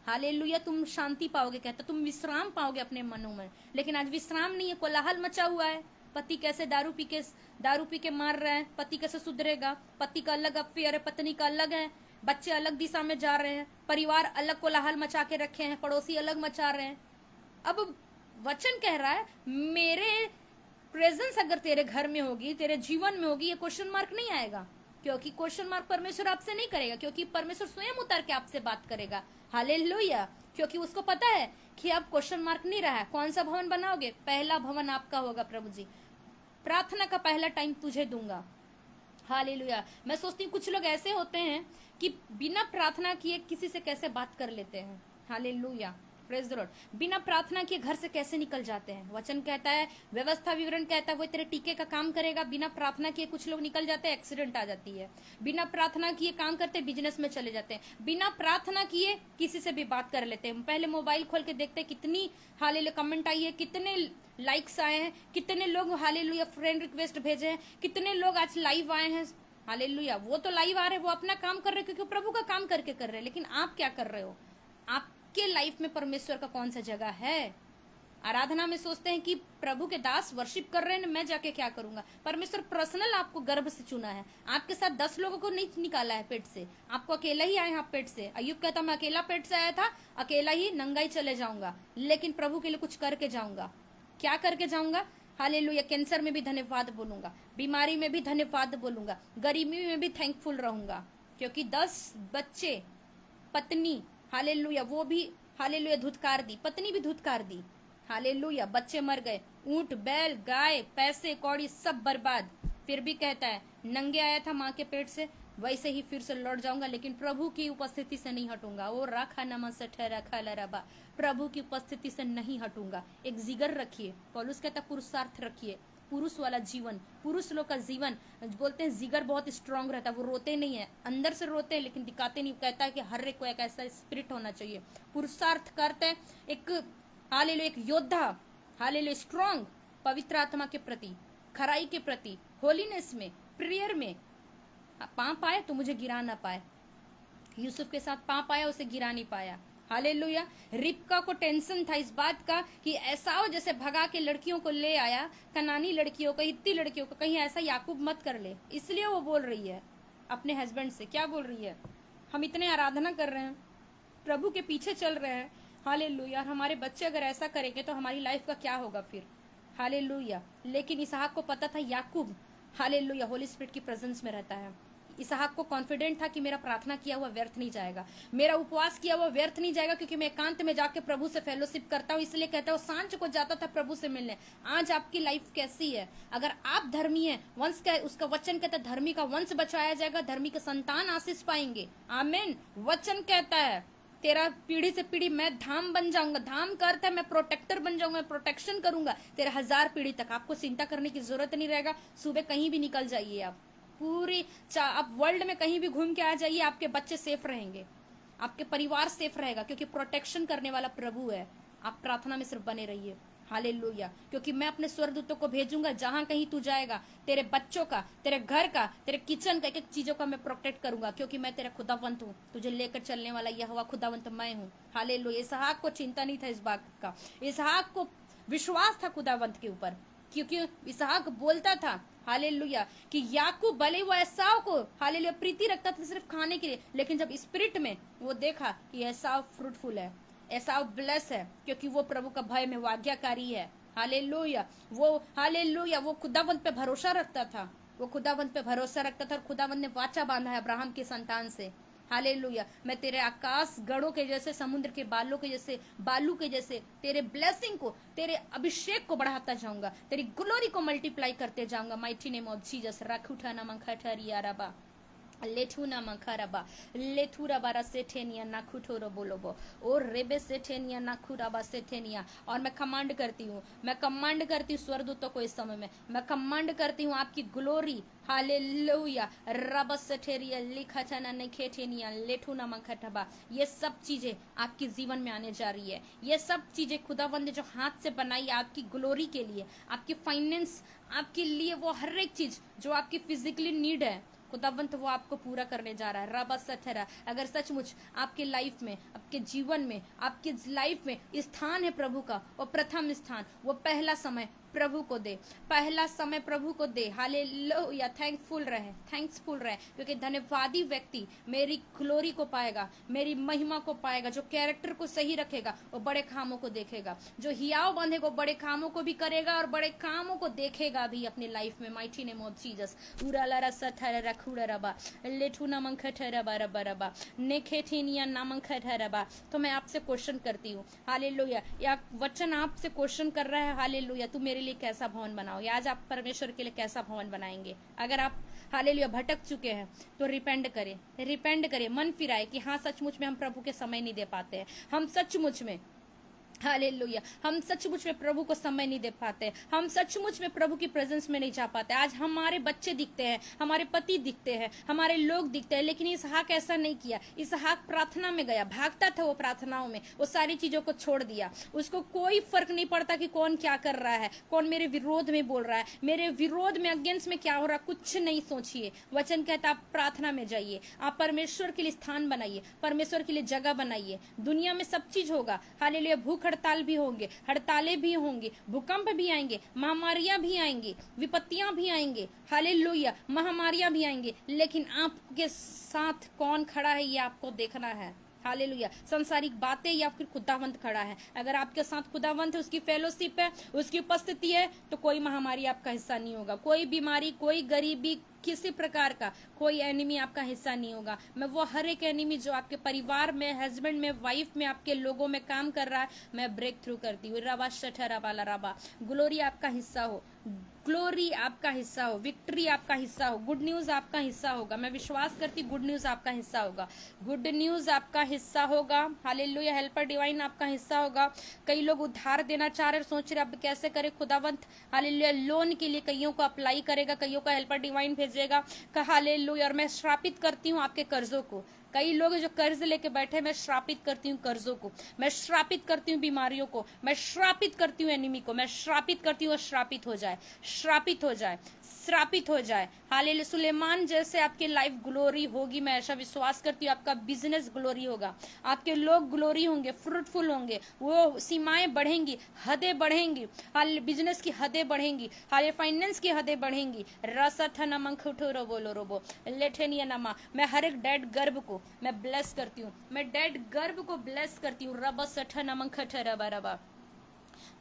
हालेलुया, तुम शांति पाओगे, कहता तुम विश्राम पाओगे अपने मनों में। लेकिन आज विश्राम नहीं है, कोलाहल मचा हुआ है। पति कैसे दारू पी के मार रहा है, पति कैसे सुधरेगा? पति का अलग अफेयर है, पत्नी का अलग है, बच्चे अलग दिशा में जा रहे हैं, परिवार अलग कोलाहल मचा के रखे हैं, पड़ोसी अलग मचा रहे हैं। अब वचन कह रहा है मेरे प्रेजेंस अगर तेरे घर में होगी, तेरे जीवन में होगी, ये क्वेश्चन मार्क नहीं आएगा। क्योंकि क्वेश्चन मार्क परमेश्वर आपसे नहीं करेगा, क्योंकि परमेश्वर स्वयं उतर के आपसे बात करेगा। हालेलुया। क्योंकि उसको पता है कि अब क्वेश्चन मार्क नहीं रहा है। कौन सा भवन बनाओगे? पहला भवन आपका होगा प्रभु जी। प्रार्थना का पहला टाइम तुझे दूंगा। हालेलुया। मैं सोचती हूँ कुछ लोग ऐसे होते हैं कि बिना प्रार्थना किए किसी से कैसे बात कर लेते हैं। Hallelujah, praise the Lord. बिना प्रार्थना किए घर से कैसे निकल जाते हैं। वचन कहता है, व्यवस्था विवरण कहता है वो तेरे टीके का काम करेगा। बिना प्रार्थना किए कुछ लोग निकल जाते हैं, एक्सीडेंट आ जाती है। बिना प्रार्थना किए काम करते, बिजनेस में चले जाते हैं। बिना प्रार्थना किए किसी से भी बात कर लेते हैं। पहले मोबाइल खोल के देखते हैं कितनी हालेलुया कमेंट आई है, कितने लाइक्स आए हैं, कितने लोग हालेलुया फ्रेंड रिक्वेस्ट भेजे हैं, कितने लोग आज लाइव आए हैं। हालेलुया। वो तो लाइव आ रहे हैं, वो अपना काम कर रहे हैं क्योंकि प्रभु का काम करके कर रहे हैं। लेकिन आप क्या कर रहे हो? आपके लाइफ में परमेश्वर का कौन सा जगह है? आराधना में सोचते हैं कि प्रभु के दास वर्शिप कर रहे हैं, मैं जाके क्या करूंगा? परमेश्वर पर्सनल आपको गर्भ से चुना है। आपके साथ 10 लोगों को नहीं निकाला है पेट से, आपको अकेला ही आए हैं पेट से। अय्यूब कहता मैं अकेला पेट से आया था, अकेला ही नंगा ही चले जाऊंगा, लेकिन प्रभु के लिए कुछ करके जाऊंगा। क्या करके जाऊंगा? हालेलुया। कैंसर में भी धन्यवाद बोलूंगा, बीमारी में भी धन्यवाद बोलूंगा, गरीबी में भी थैंकफुल रहूंगा, क्योंकि 10 बच्चे, पत्नी, हालेलुया, वो भी हालेलुया धुतकार दी, पत्नी भी धुतकार दी। हालेलुया। बच्चे मर गए, ऊंट, बैल, गाय, पैसे कौड़ी सब बर्बाद। फिर भी कहता है नंगे आया था माँ के पेट से, वैसे ही फिर से लौट जाऊंगा, लेकिन प्रभु की उपस्थिति से नहीं हटूंगा। ओ राखा नमस रखा लरबा, प्रभु की उपस्थिति से नहीं हटूंगा। एक जिगर रखिए। पौलुस कहता पुरुषार्थ रखिए, पुरुष वाला जीवन, पुरुष लोग का जीवन। बोलते हैं जिगर बहुत स्ट्रांग रहता है, वो रोते नहीं है, अंदर से रोते हैं लेकिन दिखाते नहीं। कहता है कि हर एक को एक ऐसा स्पिरिट होना चाहिए। पुरुषार्थ करते हैं, एक हालेलुया, एक योद्धा, हालेलुया, स्ट्रांग, पवित्र आत्मा के प्रति, खराई के प्रति, होलीनेस में, प्रेयर में। पाप आए तो मुझे गिरा ना पाए। यूसुफ के साथ पाप आया, उसे गिरा नहीं पाया। हालेलुया। रिबका को टेंशन था इस बात का कि एसाव जैसे भगा के लड़कियों को ले आया, कनानी लड़कियों को, हित्ती लड़कियों को, कहीं ऐसा याकूब मत कर ले। इसलिए वो बोल रही है अपने हस्बैंड से, क्या बोल रही है? हम इतने आराधना कर रहे हैं, प्रभु के पीछे चल रहे हैं, हालेलुया, हमारे बच्चे अगर ऐसा करेंगे तो हमारी लाइफ का क्या होगा फिर? हालेलुया। लेकिन इसहाक को पता था याकूब हालेलुया होली स्पिरिट की प्रेजेंस में रहता है। इसहाक को कॉन्फिडेंट था कि मेरा प्रार्थना किया हुआ व्यर्थ नहीं जाएगा, मेरा उपवास किया हुआ व्यर्थ नहीं जाएगा, क्योंकि मैं एकांत में जाके प्रभु से फेलोशिप करता हूँ। इसलिए कहता हूँ सांझ को जाता था प्रभु से मिलने। आज आपकी लाइफ कैसी है? अगर आप धर्मी हैं, वंश का, उसका वचन कहता है धर्मी का वंश बचाया जाएगा, धर्मी के संतान आशीष पाएंगे। आमीन। वचन कहता है तेरा पीढ़ी से पीढ़ी मैं धाम बन जाऊंगा। धाम का अर्थ है मैं प्रोटेक्टर बन जाऊंगा, मैं प्रोटेक्शन करूंगा तेरे 1000 पीढ़ी तक। आपको चिंता करने की जरूरत नहीं रहेगा। सुबह कहीं भी निकल जाइए, आप पूरी आप वर्ल्ड में कहीं भी घूम के आ जाइए, आपके बच्चे सेफ रहेंगे, आपके परिवार सेफ रहेगा, क्योंकि प्रोटेक्शन करने वाला प्रभु है। आप प्रार्थना में सिर्फ बने रहिए। हालेलुया। क्योंकि मैं अपने स्वर्गदूतों को भेजूंगा, जहां कहीं तू जाएगा, तेरे बच्चों का, तेरे घर का, तेरे किचन का, एक एक चीजों का मैं प्रोटेक्ट करूंगा, क्योंकि मैं तेरा खुदावंत हूँ। तुझे लेकर चलने वाला यहोवा खुदावंत मैं हूँ। हालेलुया। इसहाक को चिंता नहीं था इस बात का, इसहाक को विश्वास था खुदावंत के ऊपर, क्योंकि इसहाक बोलता था हालेलुया कि याकूब भले वो एसाव को हालेलुया प्रीति रखता था सिर्फ खाने के लिए, लेकिन जब स्पिरिट में वो देखा कि एसाव फ्रूटफुल है, एसाव ब्लेस है, क्योंकि वो प्रभु का भय में वो आज्ञाकारी है। हालेलुया। वो खुदावंत पे भरोसा रखता था, वो खुदावंत पे भरोसा रखता था और खुदावंत ने वाचा बांधा है अब्राहम के संतान से। हालेलुया। मैं तेरे आकाश गढ़ों के जैसे, समुद्र के बालों के जैसे, बालू के जैसे तेरे ब्लेसिंग को, तेरे अभिषेक को बढ़ाता जाऊंगा, तेरी ग्लोरी को मल्टीप्लाई करते जाऊंगा। Mighty name of Jesus. रखुठा नमखा ठरिया रबा लेठुना मंखरबा लेथुराबारा सेठेनिया नाखुठोरो बोलोबो और रेबे सेठेनिया नाखुराबा सेठेनिया। और मैं कमांड करती हूँ, मैं कमांड करती हूँ स्वर्गदूतों को इस समय में, मैं कमांड करती हूँ आपकी ग्लोरी, हालेलुया, रब सेठेरिया लिखचना नेखेठेनिया लेठुना मंखटबा। ये सब चीजें आपके जीवन में आने जा रही है, ये सब चीजें खुदावंद ने जो हाथ से बनाई है आपकी ग्लोरी के लिए, आपकी फाइनेंस, आपके लिए वो हर एक चीज जो आपकी फिजिकली नीड है, खुदावंत वो आपको पूरा करने जा रहा है। रबा सथरा। अगर सचमुच आपके लाइफ में, आपके जीवन में, आपके लाइफ में स्थान है प्रभु का, वो प्रथम स्थान, वो पहला समय प्रभु को दे, पहला समय प्रभु को दे। हालेलुया। थैंकफुल रहे, थैंक्सफुल रहे, क्योंकि धन्यवादी व्यक्ति मेरी ग्लोरी को पाएगा, मेरी महिमा को पाएगा। जो कैरेक्टर को सही रखेगा वो बड़े कामों को देखेगा, जो हियाव बंधेगा वो बड़े कामों को भी करेगा और बड़े कामों को देखेगा भी अपनी लाइफ में। Mighty name of Jesus. उराला सथर रखुड़ा रबा लेठू नमंख ठरबा रबा रबा नेखेठिनिया नमंख ठरबा। तो मैं आपसे क्वेश्चन करती हूँ, हालेलुया, या वचन आपसे क्वेश्चन कर रहा है, हालेलुया, तू मेरे लिए कैसा भवन बनाओगे? आज आप परमेश्वर के लिए कैसा भवन बनाएंगे? अगर आप हालेलुया भटक चुके हैं तो रिपेंड करें, रिपेंड करें, मन फिराए कि हाँ सचमुच में हम प्रभु के समय नहीं दे पाते हैं, हम सचमुच में, हालेलुया, हम सचमुच में प्रभु को समय नहीं दे पाते, हम सचमुच में प्रभु की प्रेजेंस में नहीं जा पाते। आज हमारे बच्चे दिखते हैं, हमारे पति दिखते हैं, हमारे लोग दिखते हैं, लेकिन इसहाक ऐसा नहीं किया। इसहाक प्रार्थना में गया, भागता था वो प्रार्थनाओं में, वो सारी चीजों को छोड़ दिया। उसको कोई फर्क नहीं पड़ता कि कौन क्या कर रहा है, कौन मेरे विरोध में बोल रहा है, मेरे विरोध में, अगेंस्ट में क्या हो रहा है, कुछ नहीं सोचिए। वचन कहता आप प्रार्थना में जाइए, आप परमेश्वर के लिए स्थान बनाइए, परमेश्वर के लिए जगह बनाइए। दुनिया में सब चीज होगा, हालेलुया, भूख हड़ताल भी होंगे, हड़तालें भी होंगी, भूकंप भी आएंगे, महामारियां भी आएंगी, विपत्तियां भी आएंगे, हालेलुया, महामारियां भी आएंगे, लेकिन आपके साथ कौन खड़ा है ये आपको देखना है। हालेलुया। संसारिक बातें या फिर खुदावंत खड़ा है? अगर आपके साथ खुदावंत है, उसकी फेलोशिप है, उसकी उपस्थिति है, तो कोई महामारी आपका हिस्सा नहीं होगा, कोई बीमारी, कोई गरीबी, किसी प्रकार का कोई एनिमी आपका हिस्सा नहीं होगा। मैं वो हर एक एनिमी जो आपके परिवार में, हस्बैंड में, वाइफ में, आपके लोगों में काम कर रहा है, मैं ब्रेक थ्रू करती हूँ। रबा शठरा वाला रबा। ग्लोरी आपका हिस्सा हो, ग्लोरी आपका हिस्सा हो, विक्ट्री आपका हिस्सा हो, गुड न्यूज आपका हिस्सा होगा। मैं विश्वास करती, गुड न्यूज आपका हिस्सा होगा, गुड न्यूज आपका हिस्सा होगा। हालेलुया। हेल्पर डिवाइन आपका हिस्सा होगा। कई लोग उधार देना चाह रहे, सोच रहे अब कैसे करे खुदावंत, हालेलुया, लोन के लिए कईयों को अप्लाई करेगा, कईयों का हेल्पर डिवाइन भेजेगा, हालेलुया। और मैं श्रापित करती हूँ आपके कर्जों को। कई लोग जो कर्ज लेके बैठे, मैं श्रापित करती हूँ कर्जों को, मैं श्रापित करती हूँ बीमारियों को, मैं श्रापित करती हूँ एनिमी को, मैं श्रापित करती हूँ, श्रापित हो जाए, श्रापित हो जाए, श्रापित हो जाए। हालेलुया। सुलेमान जैसे आपकी लाइफ ग्लोरी होगी, मैं ऐसा विश्वास करती हूँ। आपका बिजनेस ग्लोरी होगा, आपके लोग ग्लोरी होंगे, फ्रूटफुल होंगे, वो सीमाएं बढ़ेंगी, हदें बढ़ेंगी, हाल बिजनेस की हदें बढ़ेंगी, हाल फाइनेंस की हदें बढ़ेंगी। रसठना मंखुठो बोलो रोबो लेठेनिया नमा। मैं हर एक डेड गर्भ को मैं ब्लेस करती हूँ, मैं डेड गर्भ को ब्लेस करती हूँ। रब सठना मंखठ रबा रबा।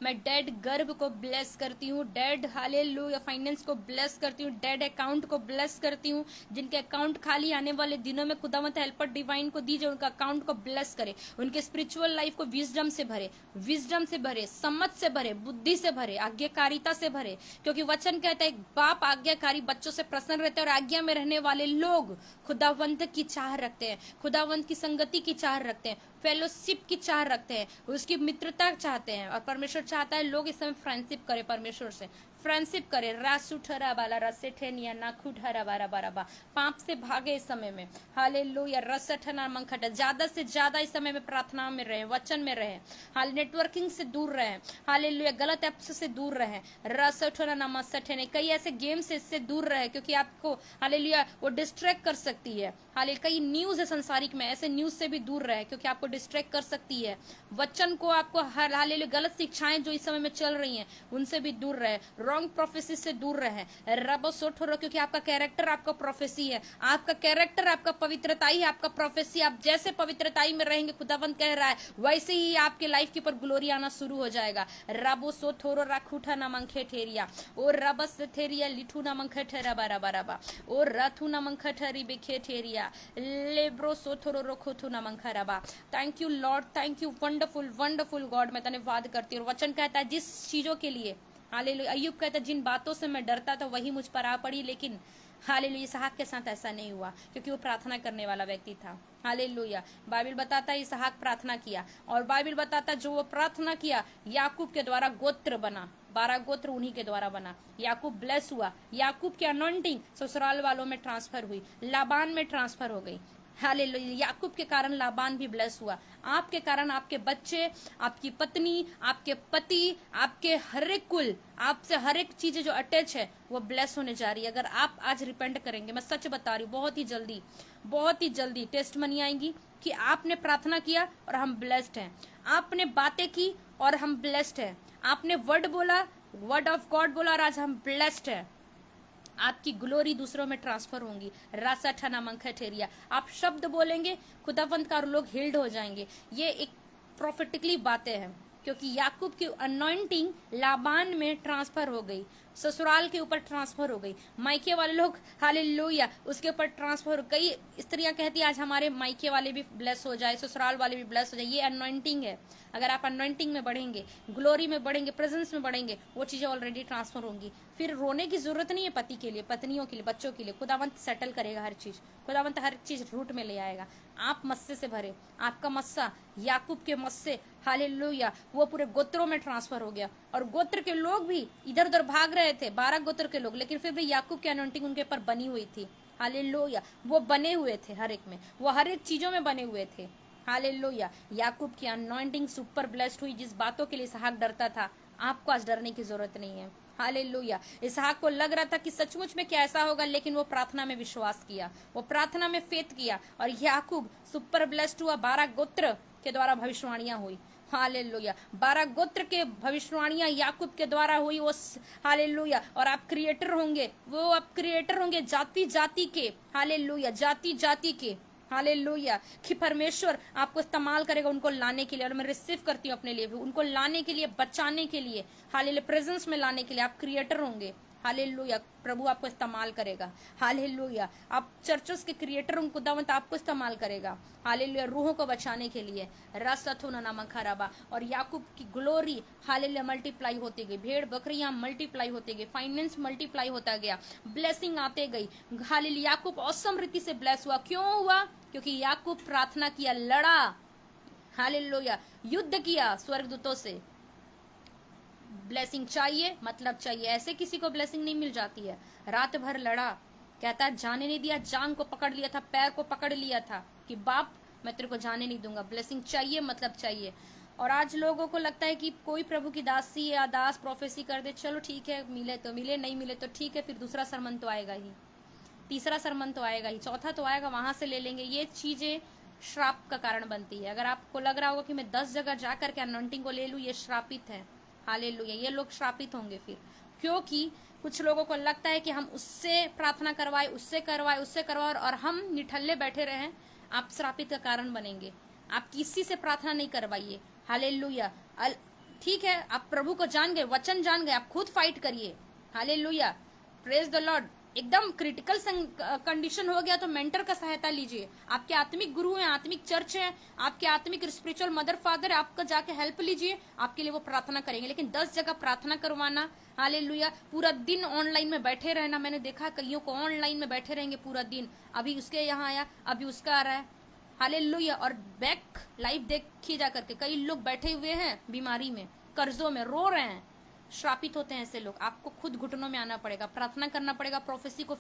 मैं डेड गर्भ को ब्लेस करती हूँ, डेड हालेलुया फाइनेंस को ब्लेस करती हूँ, डेड अकाउंट को ब्लेस करती हूँ। जिनके अकाउंट खाली आने वाले दिनों में खुदावंत हेल्पर डिवाइन को दीजिए, उनका अकाउंट को ब्लेस करे, उनके स्पिरिचुअल लाइफ को विजडम से भरे, विजडम से भरे, समझ से भरे, बुद्धि से भरे, आज्ञाकारिता से भरे। क्योंकि वचन कहता है बाप आज्ञाकारी बच्चों से प्रसन्न रहते हैं, और आज्ञा में रहने वाले लोग खुदावंत की चाह रखते हैं, खुदावंत की संगति की चाह रखते हैं, फेलोशिप की चाह रखते हैं, उसकी मित्रता चाहते हैं। और परमेश्वर चाहता है लोग इस समय फ्रेंडशिप करे, परमेश्वर से फ्रेंडशिप करे। रासुठरा बाला रसेठेनिया नाखुठरा बारा बाराबा। पाप से भागे इस समय में, हालेलुया। रसठना मंखट, ज्यादा से ज्यादा इस समय में प्रार्थना में रहे, वचन में रहे, हाल नेटवर्किंग से दूर रहे, हालेलुया, गलत एप्स से दूर रहे। रसठना नमसठने, कई ऐसे गेम से इससे दूर रहे, क्योंकि आपको हालेलुया वो डिस्ट्रैक्ट कर सकती है। हाले कई न्यूज है संसारिक में, ऐसे न्यूज से भी दूर रहे, क्योंकि आपको डिस्ट्रैक्ट कर सकती है। वचन को आपको हालेलुया, गलत शिक्षाएं जो इस समय में चल रही हैं उनसे भी दूर रहे। रॉन्ग प्रोफेसी से दूर रहें। रबो सोठोरो, क्योंकि आपका कैरेक्टर आपका प्रोफेसी है, आपका कैरेक्टर आपका पवित्रताई है, आपका प्रोफेसी। आप जैसे पवित्रताई में रहेंगे, खुदावंत कह रहा है, वैसे ही आपके लाइफ के ऊपर ग्लोरी आना शुरू हो जाएगा। रबो सोठोरो राखूठा नामंखे ठेरिया और रबस थेरिया लिठू नामंखे ठेरा बारा बाराबा और राथू नामंखा ठरी बेखे ठेरिया लेब्रो सोथोरो रोखोथु नामंखा रबा। Thank you Lord, thank you wonderful wonderful God. मैं धन्यवाद करती हूँ। वचन कहता है जिस चीजों के लिए, हालेलुया, अय्यूब कहता है जिन बातों से मैं डरता था वही मुझ पर आ पड़ी, लेकिन हालेलुया इसहाक के साथ ऐसा नहीं हुआ, क्योंकि वो प्रार्थना करने वाला व्यक्ति था। हालेलुया। बाइबल बताता है इसहाक प्रार्थना किया, और बाइबल बताता है जो वो प्रार्थना किया याकूब के द्वारा गोत्र बना, 12 गोत्र उन्हीं के द्वारा बना। याकूब ब्लेस हुआ, याकूब की अनॉइंटिंग ससुराल वालों में ट्रांसफर हुई, लाबान में ट्रांसफर हो गई। हालेलुया। याकूब के कारण लाबान भी ब्लेस हुआ। आपके कारण आपके बच्चे, आपकी पत्नी, आपके पति, आपके हर एक कुल, आपसे हर एक चीजें जो अटैच है वो ब्लेस होने जा रही है। अगर आप आज रिपेंट करेंगे, मैं सच बता रही हूँ, बहुत ही जल्दी टेस्ट मनी आएंगी कि आपने प्रार्थना किया और हम ब्लेस्ड हैं, आपने बातें की और हम ब्लेस्ड हैं, आपने वर्ड बोला, वर्ड ऑफ गॉड बोला और आज हम ब्लेस्ड हैं। आपकी ग्लोरी दूसरों में ट्रांसफर होंगी। रासा ठना मंखा ठेरिया, आप शब्द बोलेंगे, खुदावंत का लोग हिल्ड हो जाएंगे। ये एक प्रोफेटिकली बातें हैं, क्योंकि याकूब की अनॉइंटिंग लाबान में ट्रांसफर हो गई, ससुराल के ऊपर ट्रांसफर हो गई, मायके वाले लोग हालेलुया उसके ऊपर ट्रांसफर हो गई। स्त्रियां कहती है आज हमारे मायके वाले भी ब्लेस हो जाए, ससुराल वाले भी ब्लेस हो जाए। ये अनॉइंटिंग है। अगर आप अनॉइंटिंग में बढ़ेंगे, ग्लोरी में बढ़ेंगे, प्रेजेंस में बढ़ेंगे, वो चीजें ऑलरेडी ट्रांसफर होंगी। फिर रोने की जरूरत नहीं है पति के लिए, पत्नियों के लिए, बच्चों के लिए। खुदावंत सेटल करेगा हर चीज, खुदावंत हर चीज रूट में ले आएगा। आप मस्से से भरे, आपका मस्सा याकूब के मस्से हालेलुया वो पूरे गोत्रों में ट्रांसफर हो गया, और गोत्र के लोग भी इधर उधर भाग रहे थे, 12 गोत्र के लोग, लेकिन फिर भी याकूब की अनॉइंटिंग उनके ऊपर बनी हुई थी। हालेलुया वो बने हुए थे, हर एक में, वो हर एक चीजों में बने हुए थे। हालेलुया याकूब की अनॉइंटिंग सुपर ब्लेस्ड हुई। जिस बातों के लिए इसहाक डरता था, आपको आज डरने की जरूरत नहीं है। हालेलुया। इसहाक को लग रहा था कि सचमुच में क्या ऐसा होगा, लेकिन वो प्रार्थना में विश्वास किया, वो प्रार्थना में फेथ किया, और याकूब सुपर ब्लेस्ड हुआ। 12 गोत्र के द्वारा भविष्यवाणियां हुई। हालेलुया 12 गोत्र के भविष्यवाणियां याकूब के द्वारा हुई। वो हालेलुया, और आप क्रिएटर होंगे, वो आप क्रिएटर होंगे जाति जाति के। हालेलुया जाति जाति के। हालेलुया कि परमेश्वर आपको इस्तेमाल करेगा उनको लाने के लिए, और मैं रिसीव करती हूँ अपने लिए भी, उनको लाने के लिए, बचाने के लिए, हालेलुया प्रेजेंस में लाने के लिए। आप क्रिएटर होंगे। हालेलुया प्रभु आपको इस्तेमाल करेगा। हालेलुया आप चर्चों के क्रिएटर होंगे, खुदावंत आपको इस्तेमाल करेगा। हालेलुया रूहों को बचाने के लिए। रसथुन नामा खराबा, और याकूब की ग्लोरी हालेलुया मल्टीप्लाई होती गई, भेड़ बकरियां मल्टीप्लाई होती गई, फाइनेंस मल्टीप्लाई होता गया, ब्लेसिंग आते गई। हालेलुया याकूब औसम रीति से ब्लेस हुआ। क्यों हुआ? क्योंकि याकूब प्रार्थना किया, लड़ा, हालेलुया युद्ध किया स्वर्गदूतों से। ब्लेसिंग चाहिए, मतलब चाहिए। ऐसे किसी को ब्लेसिंग नहीं मिल जाती है। रात भर लड़ा, कहता है जाने नहीं दिया, जांग को पकड़ लिया था, पैर को पकड़ लिया था कि बाप मैं तेरे को जाने नहीं दूंगा। ब्लेसिंग चाहिए, मतलब चाहिए। और आज लोगों को लगता है कि कोई प्रभु की दासी या दास प्रोफेसी कर दे, चलो ठीक है, मिले तो मिले, नहीं मिले तो ठीक है, फिर दूसरा सरमन तो आएगा ही, तीसरा सरमन तो आएगा ही, चौथा तो आएगा, वहां से ले लेंगे। ये चीजें श्राप का कारण बनती है। अगर आपको लग रहा होगा कि मैं 10 जगह जाकर के अनॉइंटिंग को ले लूं, ये श्रापित है। हालेलुया ये लोग श्रापित होंगे फिर, क्योंकि कुछ लोगों को लगता है कि हम उससे प्रार्थना करवाए, उससे करवाए, और हम निठल्ले बैठे रहे। आप श्रापित का कारण बनेंगे। आप किसी से प्रार्थना नहीं करवाइए। हालेलुया ठीक है, आप प्रभु को जान गए, वचन जान गए, आप खुद फाइट करिए। Hallelujah praise the Lord. एकदम क्रिटिकल कंडीशन हो गया तो मेंटर का सहायता लीजिए। आपके आत्मिक गुरु हैं, आत्मिक चर्च है, आपके आत्मिक स्पिरिचुअल मदर फादर है, आपका जाके हेल्प लीजिए, आपके लिए वो प्रार्थना करेंगे। लेकिन 10 जगह प्रार्थना करवाना, हालेलुया पूरा दिन ऑनलाइन में बैठे रहना, मैंने देखा कईयों को ऑनलाइन में बैठे रहेंगे पूरा दिन, अभी उसके यहाँ आया, अभी उसका आ रहा है। हालेलुया और बैक लाइफ देखिए जा करके, कई लोग बैठे हुए हैं बीमारी में, कर्जों में, रो रहे हैं। श्रापित होते हैं ऐसे लोग। आपको खुद घुटनों में आना पड़ेगा, प्रार्थना करना पड़ेगा, प्रोफेसी को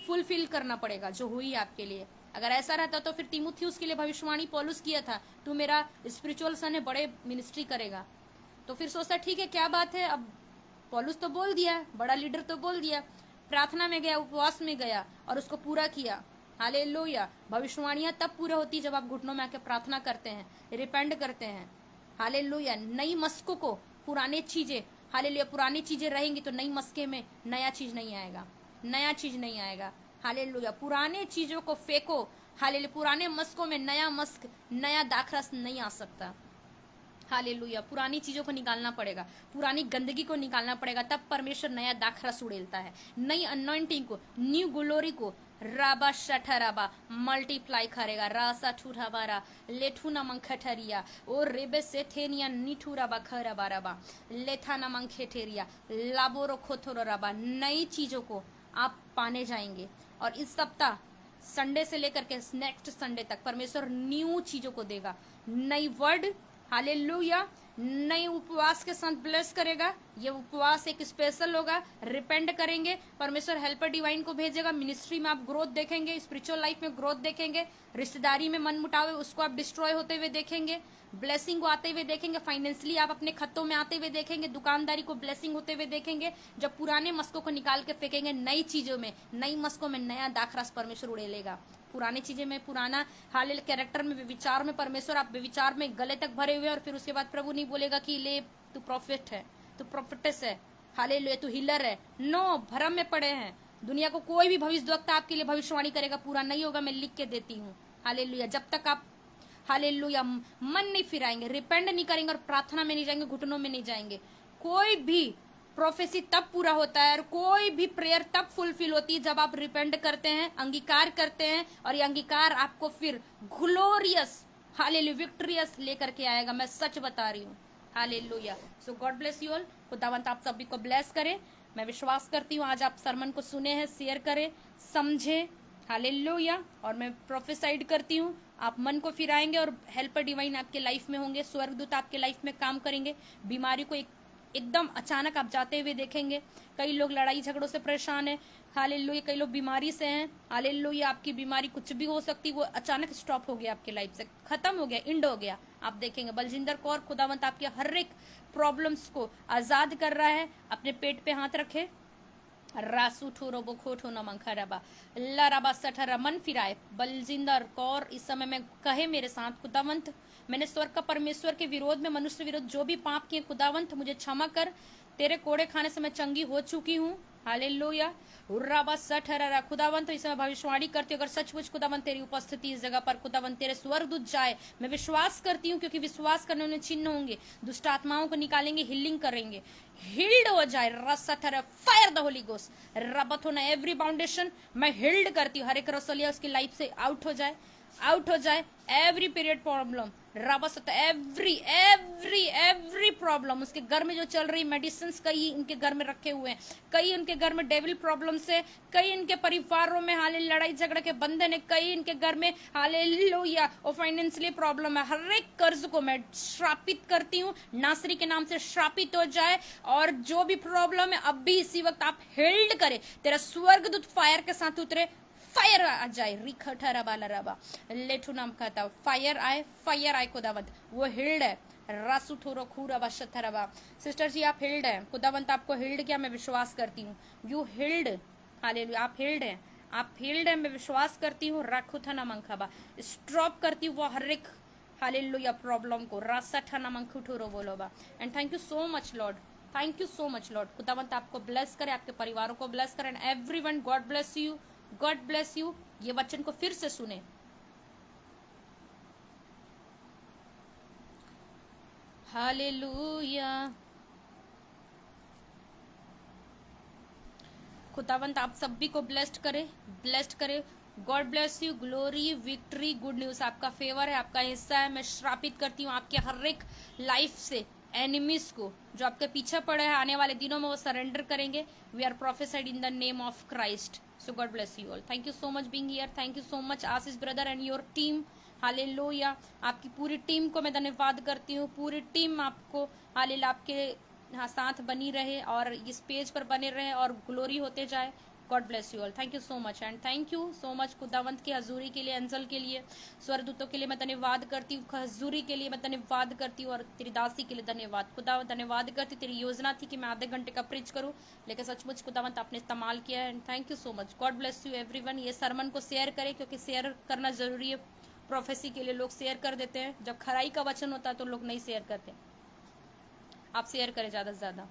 फुलफिल करना पड़ेगा जो हुई आपके लिए। अगर ऐसा रहता तो फिर तीमुथियुस के लिए भविष्यवाणी पौलुस किया था, तू मेरा स्पिरिचुअल सन है, बड़े मिनिस्ट्री करेगा। तो फिर सोचता ठीक है क्या बात है, अब पौलुस तो बोल दिया, बड़ा लीडर तो बोल दिया, प्रार्थना में गया, उपवास में गया और उसको पूरा किया। हालेलुया भविष्यवाणियां तब पूरा होती जब आप घुटनों में आके प्रार्थना करते हैं, रिपेंड करते हैं। हालेलुया नई मस्कों को, पुराने चीजें हालेलुया। पुरानी चीजें रहेंगी तो नई मस्के में नया चीज नहीं आएगा, नया चीज नहीं आएगा। हालेलुया। पुराने चीजों को फेंको। हालेलुया। पुराने मस्कों में नया मस्क, नया दाखरस नहीं आ सकता। हालेलुया। पुरानी चीजों को निकालना पड़ेगा, पुरानी गंदगी को निकालना पड़ेगा, तब परमेश्वर नया दाखरस उड़ेलता है, नई अनॉइंटिंग को, न्यू ग्लोरी को राबा शठराबा मल्टीप्लाई करेगा। रासा ठुराबारा लेठुना मंखठरिया और रेबे से थेनिया निठुराबा खराबाराबा लेथाना मंखेटेरिया लाबोरो खोथोराबा। नई चीजों को आप पाने जाएंगे। और इस सप्ताह संडे से लेकर के नेक्स्ट संडे तक परमेश्वर न्यू चीजों को देगा, नई वर्ड। हालेलुया। नए उपवास के साथ ब्लेस करेगा। ये उपवास एक स्पेशल होगा, रिपेंड करेंगे, परमेश्वर हेल्पर डिवाइन को भेजेगा। मिनिस्ट्री में आप ग्रोथ देखेंगे, स्पिरिचुअल लाइफ में ग्रोथ देखेंगे, रिश्तेदारी में मन मुटाव है उसको आप डिस्ट्रॉय होते हुए देखेंगे, ब्लेसिंग को आते हुए देखेंगे, फाइनेंशियली आप अपने खतों में आते हुए देखेंगे, दुकानदारी को ब्लेसिंग होते हुए देखेंगे। जब पुराने मस्कों को निकाल के फेंकेंगे, नई चीजों में, नई मस्कों में नया दाखरस परमेश्वर उड़ेलेगा। पुरानी चीजें में, पुराना हाल कैरेक्टर में, विचार में परमेश्वर, आप विचार में गले तक भरे हुए, और फिर उसके बाद प्रभु नहीं बोलेगा कि ले तू प्रॉफिट है, तू प्रॉफिटेस है, हालेलुया, तू हीलर है। नो, भ्रम में पड़े हैं। दुनिया को कोई भी भविष्यद्वक्ता आपके लिए भविष्यवाणी करेगा, पूरा नहीं होगा, मैं लिख के देती हूँ। हालेलुया। जब तक आप हालेलुया मन नहीं फिराएंगे, रिपेंड नहीं करेंगे और प्रार्थना में नहीं जाएंगे, घुटनों में नहीं जाएंगे, कोई भी प्रोफेसी तब पूरा होता है और कोई भी प्रेयर तब फुलफिल होती है जब आप रिपेंड करते हैं, अंगीकार करते हैं, और ये अंगीकार आपको फिर ग्लोरियस हालेलुया विक्टोरियस लेकर के आएगा। मैं सच बता रही हूँ। Hallelujah. So God bless you all. खुदावंत आप सभी को ब्लेस करे। मैं विश्वास करती हूँ आज आप सरमन को सुने हैं, शेयर करें, समझे। हालेलुया। और मैं प्रोफेसाइड करती हूँ आप मन को फिराएंगे और हेल्पर डिवाइन आपके लाइफ में होंगे, स्वर्गदूत आपके लाइफ में काम करेंगे। बीमारी को एकदम अचानक आप जाते हुए देखेंगे। कई लोग लड़ाई झगड़ों से परेशान है, हालेलुया, कई लोग बीमारी से हैं, हालेलुया। आपकी बीमारी कुछ भी हो सकती, वो अचानक स्टॉप हो गया, आपके लाइफ से खत्म हो गया, इंड हो गया। आप देखेंगे बलजिंदर कौर खुदावंत आपके हर एक प्रॉब्लम्स को आजाद कर रहा है। अपने पेट पे हाथ रखे, रासू ठोरो बोखोठो न मंखरबा लरबा सठरा मन फिराए। बलजिंदर कौर इस समय में कहे मेरे साथ, खुदावंत मैंने स्वर्ग का परमेश्वर के विरोध में, मनुष्य विरोध जो भी पाप किए, खुदावंत मुझे क्षमा कर, तेरे कोड़े खाने से मैं चंगी हो चुकी हूँ। हालेलुया। हुर्राबा सठरा खुदावंत इस समय भविष्यवाणी करती हूँ, अगर सचमुच खुदावंत तेरी उपस्थिति इस जगह पर, खुदावंत तेरे स्वर्गदूत जाए, मैं विश्वास करती हूँ, क्योंकि विश्वास करने उन्हें चिन्ह होंगे, दुष्ट आत्माओं को निकालेंगे, हीलिंग करेंगे, हिल्ड हो जाए। रसठरा फायर द होली गोस्ट रबत होना एवरी बाउंडेशन मैं हिल्ड करती हूँ, हर एक रसोलिया उसकी लाइफ से आउट हो जाए, आउट हो जाए। एवरी पीरियड प्रॉब्लम रबत, एवरी एवरी एवरी प्रॉब्लम उसके घर में जो चल रही मेडिसिन, कई उनके घर में रखे हुए हैं, कई उनके घर में डेविल प्रॉब्लम से, कई इनके परिवारों में हाले लड़ाई झगड़े के बंधन है, कई इनके घर में हालेलुया और फाइनेंशियली प्रॉब्लम है। हर एक कर्ज को मैं श्रापित करती हूँ, नासरी के नाम से श्रापित हो जाए। और जो भी प्रॉब्लम है अब भी इसी वक्त आप हेल्ड करे, तेरा स्वर्गदूत फायर के साथ उतरे, फायर आ जाए। रिखठरा बाला रबा लेठू नाम कहता, फायर आए खुदावंत, वो हिल्ड है। रासु थोरो खूरबा शथरबा। सिस्टर जी आप हिल्ड है, खुदावंत आपको हिल्ड किया, मैं विश्वास करती हूँ। यू हिल्ड, हालेलुया, आप हिल्ड हैं, आप हिल्ड है, मैं विश्वास करती हूँ। राखू था ना मंखाबा, स्टॉप करती हूँ वो हर एक हालेलुया प्रॉब्लम को। रासा ठना मंखू ठोरो बोलोबा। And thank you so much Lord, thank you so much Lord. खुदावंत आपको ब्लेस करे, आपके परिवारों को ब्लेस करे, and everyone God bless you, God bless you. ये वचन को फिर से सुने। हालेलुया। खुदावंत आप सभी को ब्लेस्ड करे, ब्लेस्ड करे। God bless you. Glory, victory, good news आपका फेवर है, आपका हिस्सा है। मैं श्रापित करती हूँ आपके हर एक लाइफ से एनिमीज को जो आपके पीछे पड़े हैं, आने वाले दिनों में वो सरेंडर करेंगे। We are prophesied in the name of Christ. So God bless you all. Thank you so much being here, thank you so much Ashish brother and your team. Hallelujah. आपकी पूरी टीम को मैं धन्यवाद करती हूँ, पूरी टीम आपको हालेलुया आपके साथ बनी रहे और इस पेज पर बने रहे और ग्लोरी होते जाए। God bless you all. Thank you so much and thank you so much खुदावंत की हजूरी के लिए, अंजल के लिए, स्वर्गदूतों के लिए मैं धन्यवाद करती हूँ, हजूरी के लिए मैं धन्यवाद करती हूँ, और तेरी दासी के लिए धन्यवाद। खुदावंत धन्यवाद करती, तेरी योजना थी कि मैं आधे घंटे का प्रीच करूँ, लेकिन सचमुच खुदावंत आपने इस्तेमाल किया है, and thank you so much. God bless you everyone. ये सरमन को शेयर करें, क्योंकि शेयर करना जरूरी है। प्रोफेसी के लिए लोग शेयर कर देते हैं, जब खराई का वचन होता है तो लोग नहीं शेयर करते। आप शेयर करें ज़्यादा से ज़्यादा।